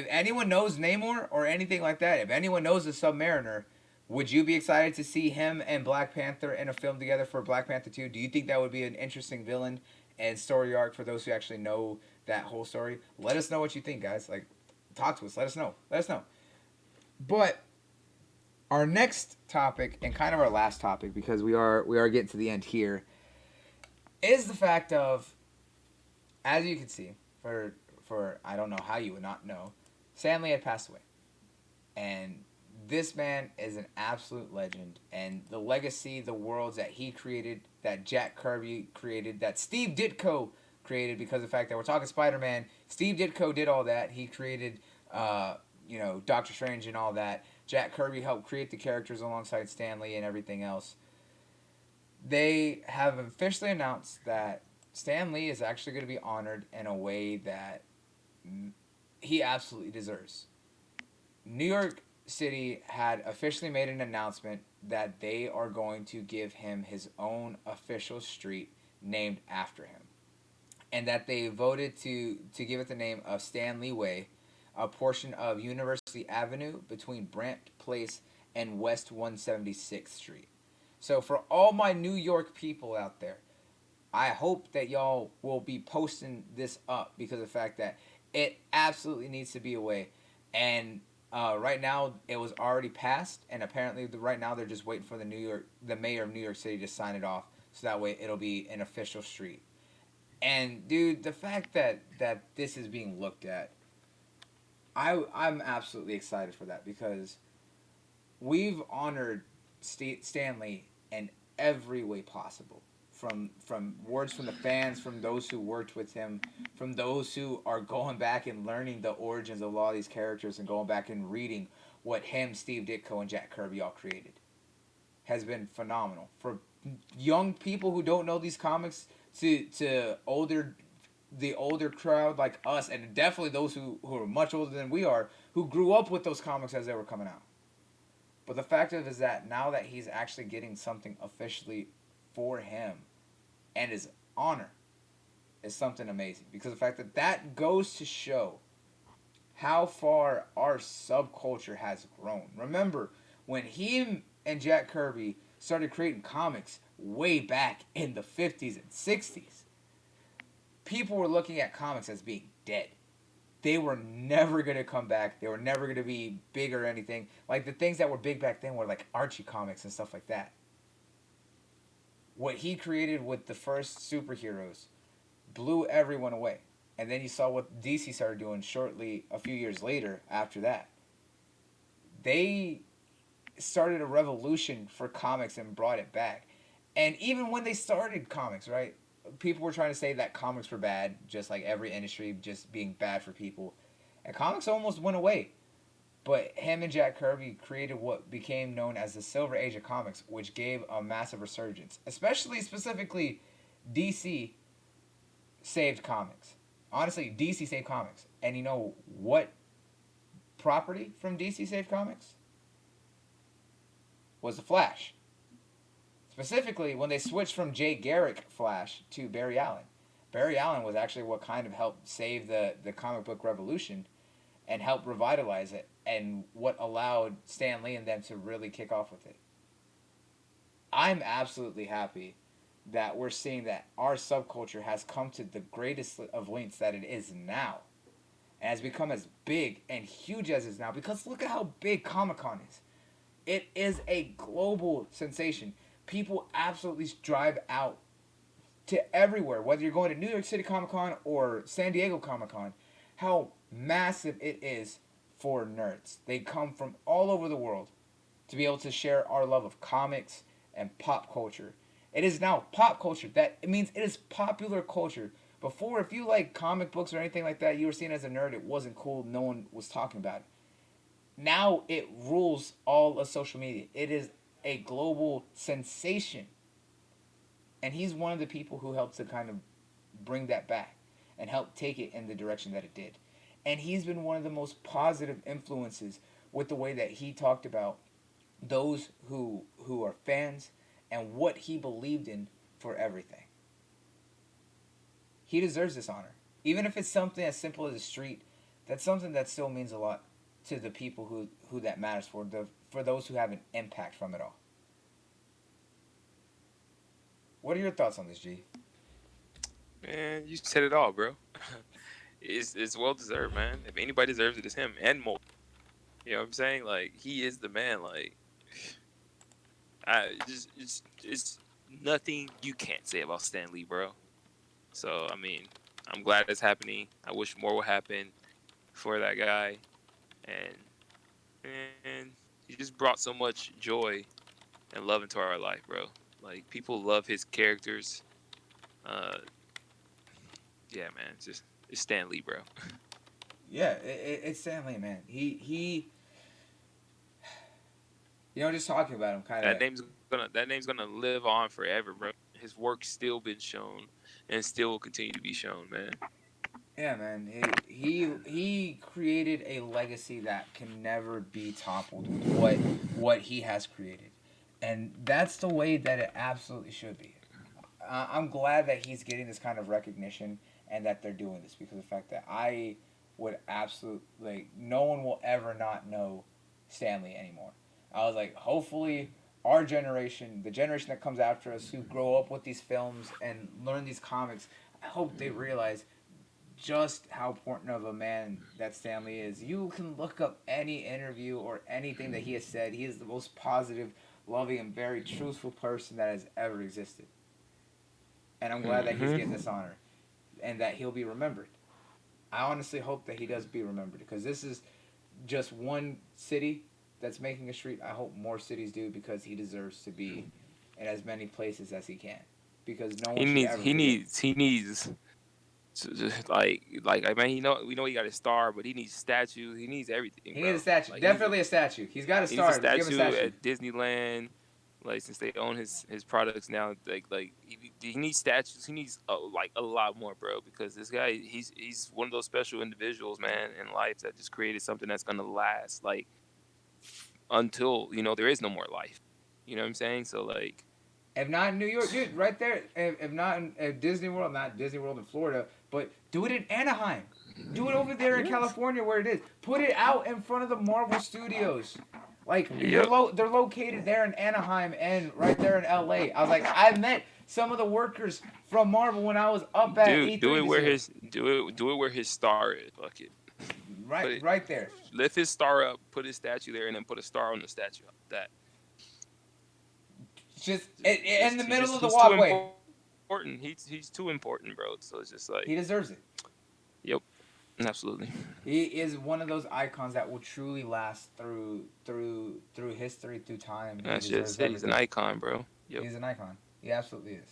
anyone knows Namor or anything like that, if anyone knows the Submariner, would you be excited to see him and Black Panther in a film together for Black Panther 2? Do you think that would be an interesting villain and story arc for those who actually know that whole story? Let us know what you think, guys. Like, talk to us. Let us know. Let us know. But our next topic, and kind of our last topic, because we are getting to the end here, is the fact of, as you can see, for I don't know how you would not know, Stan Lee had passed away. And this man is an absolute legend, and the legacy, the worlds that he created, that Jack Kirby created, that Steve Ditko created, because of the fact that we're talking Spider-Man, Steve Ditko did all that. He created, Doctor Strange and all that. Jack Kirby helped create the characters alongside Stan Lee and everything else. They have officially announced that Stan Lee is actually going to be honored in a way that he absolutely deserves. New York City had officially made an announcement that they are going to give him his own official street named after him, and that they voted to give it the name of Stanley Way, a portion of University Avenue between Brant Place and West 176th Street. So for all my New York people out there, I hope that y'all will be posting this up, because of the fact that it absolutely needs to be a way. And right now, it was already passed, and apparently, right now they're just waiting for the mayor of New York City to sign it off, so that way it'll be an official street. And dude, the fact that this is being looked at, I'm absolutely excited for that, because we've honored Stanley in every way possible. From words from the fans, from those who worked with him, from those who are going back and learning the origins of a lot of these characters and going back and reading what him, Steve Ditko, and Jack Kirby all created, has been phenomenal. For young people who don't know these comics, to the older crowd like us, and definitely those who are much older than we are, who grew up with those comics as they were coming out. But the fact is that now that he's actually getting something officially for him and his honor, is something amazing. Because the fact that goes to show how far our subculture has grown. Remember, when he and Jack Kirby started creating comics way back in the 50s and 60s, people were looking at comics as being dead. They were never going to come back. They were never going to be big or anything. Like, the things that were big back then were like Archie comics and stuff like that. What he created with the first superheroes blew everyone away. And then you saw what DC started doing shortly a few years later after that. They started a revolution for comics and brought it back. And even when they started comics, right? People were trying to say that comics were bad, just like every industry just being bad for people. And comics almost went away. But him and Jack Kirby created what became known as the Silver Age of comics, which gave a massive resurgence, especially specifically DC saved comics. Honestly, DC saved comics. And you know what property from DC saved comics? Was the Flash. Specifically, when they switched from Jay Garrick Flash to Barry Allen. Barry Allen was actually what kind of helped save the comic book revolution and helped revitalize it, and what allowed Stan Lee and them to really kick off with it. I'm absolutely happy that we're seeing that our subculture has come to the greatest of lengths that it is now, and has become as big and huge as it is now, because look at how big Comic Con is. It is a global sensation. People absolutely drive out to everywhere, whether you're going to New York City Comic Con or San Diego Comic Con, how massive it is for nerds. They come from all over the world to be able to share our love of comics and pop culture. It is now pop culture. That it means it is popular culture. Before, if you like comic books or anything like that, you were seen as a nerd. It wasn't cool. No one was talking about it. Now it rules all of social media. It is a global sensation. And he's one of the people who helped to kind of bring that back and help take it in the direction that it did. And he's been one of the most positive influences with the way that he talked about those who are fans and what he believed in for everything. He deserves this honor. Even if it's something as simple as a street, that's something that still means a lot to the people who that matters for those who have an impact from it all. What are your thoughts on this, G?
Man, you said it all, bro. It's well deserved, man. If anybody deserves it, it's him and more. You know what I'm saying? Like he is the man. Like it's nothing you can't say about Stan Lee, bro. So I mean, I'm glad it's happening. I wish more would happen for that guy, and and he just brought so much joy and love into our life, bro. Like people love his characters. Uh, yeah, man. It's Stan Lee, bro.
Yeah, it's Stan Lee, man. He just talking about him kind of.
That name's gonna live on forever, bro. His work's still been shown and still will continue to be shown, man.
Yeah, man. He created a legacy that can never be toppled with what he has created, and that's the way that it absolutely should be. I'm glad that he's getting this kind of recognition and that they're doing this, because of the fact that I would absolutely, like, no one will ever not know Stanley anymore. I was like, hopefully our generation, the generation that comes after us, who grow up with these films and learn these comics, I hope they realize just how important of a man that Stanley is. You can look up any interview or anything that he has said. He is the most positive, loving, and very truthful person that has ever existed. And I'm glad that he's getting this honor and that he'll be remembered. I honestly hope that he does be remembered, because this is just one city that's making a street. I hope more cities do, because he deserves to be in as many places as he can, because no
He
one should
needs.
ever
He
forget.
needs. He needs. To just like I mean, we know he got a star, but he needs statues. He needs everything,
He
bro.
needs a statue.
Like
Definitely a statue. He's got a
he needs a
star. Give him a
statue
statue.
at Disneyland. Like since they own his products now, like he needs statues. He needs like a lot more, bro. Because this guy, he's one of those special individuals, man, in life that just created something that's gonna last, like until there is no more life. You know what I'm saying? So like,
If not in New York, dude, right there. If not in Disney World, not Disney World in Florida, but do it in Anaheim. Do it over there in
yes,
California where it is. Put it out in front of the Marvel Studios. Like
yep,
they're located there in Anaheim and right there in LA. I was like, I met some of the workers from Marvel when I was up at
dude,
E3 this year.
do it where his star is. Fuck it. Put it,
Right there.
lift his star up, put his statue there, and then put a star on the statue. That
Just in
just
the middle of the
he's too
walkway.
important. He's too important, bro. So it's just like,
He deserves it.
yep, absolutely.
He is one of those icons that will truly last through history, through time. He
That's
deserves
just it. He's an
everything.
icon, bro. Yep.
He's an icon. He absolutely is.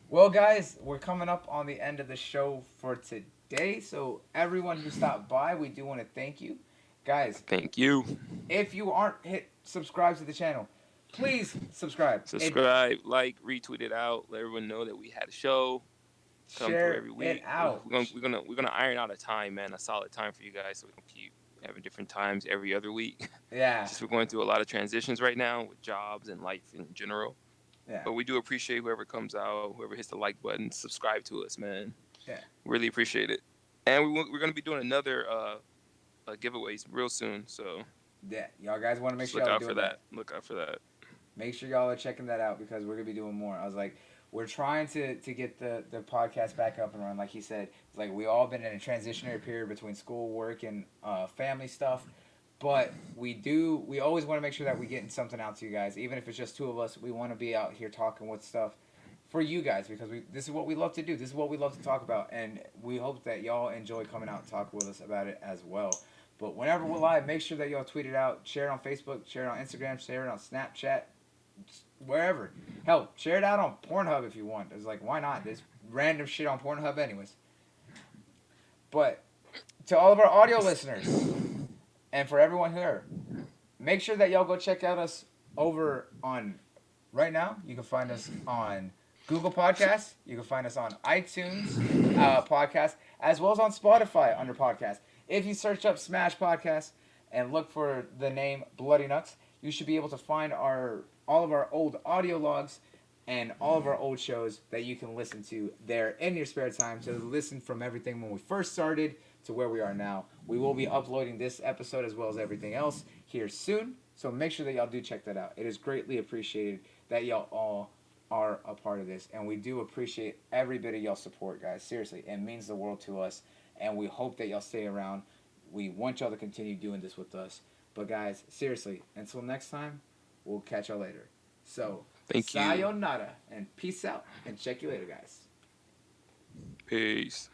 Well, guys, we're coming up on the end of the show for today. So everyone who stopped by, we do want to thank you. Guys,
Thank you.
if you aren't hit subscribe to the channel, please subscribe and
Subscribe, like, retweet it out. Let everyone know that we had a show. Come through
share
every
it
week.
out.
We're gonna iron out a time, man, a solid time for you guys, so we don't keep having different times every other week.
Yeah,
Just we're going through a lot of transitions right now with jobs and life in general.
yeah,
But we do appreciate whoever comes out, whoever hits the like button, subscribe to us, man.
yeah,
Really appreciate it. And we're gonna be doing another giveaways real soon, so
yeah. Y'all guys want to make
just
sure
look
y'all are
out for
doing
that.
that.
Look out for that.
Make sure y'all are checking that out because we're gonna be doing more. I was like, we're trying to get the podcast back up and running. Like he said, it's like we all been in a transitionary period between school, work, and family stuff. But we always want to make sure that we getting something out to you guys, even if it's just two of us. We want to be out here talking with stuff for you guys because this is what we love to do. This is what we love to talk about, and we hope that y'all enjoy coming out and talking with us about it as well. But whenever we're live, make sure that y'all tweet it out, share it on Facebook, share it on Instagram, share it on Snapchat, wherever. Hell, share it out on Pornhub if you want. It's like, why not? There's random shit on Pornhub anyways. But to all of our audio listeners, and for everyone here, make sure that y'all go check out us over on right now. You can find us on Google Podcasts. You can find us on iTunes Podcast, as well as on Spotify under Podcast. If you search up Smash Podcast and look for the name Bloody Nuts, you should be able to find all of our old audio logs and all of our old shows that you can listen to there in your spare time to listen from everything when we first started to where we are now. We will be uploading this episode as well as everything else here soon, so make sure that y'all do check that out. It is greatly appreciated that y'all all are a part of this, and we do appreciate every bit of y'all support, guys. Seriously, it means the world to us, and we hope that y'all stay around. We want y'all to continue doing this with us. But guys, seriously, until next time, we'll catch y'all later. So,
Thank you.
sayonara, and peace out, and check you later, guys.
Peace.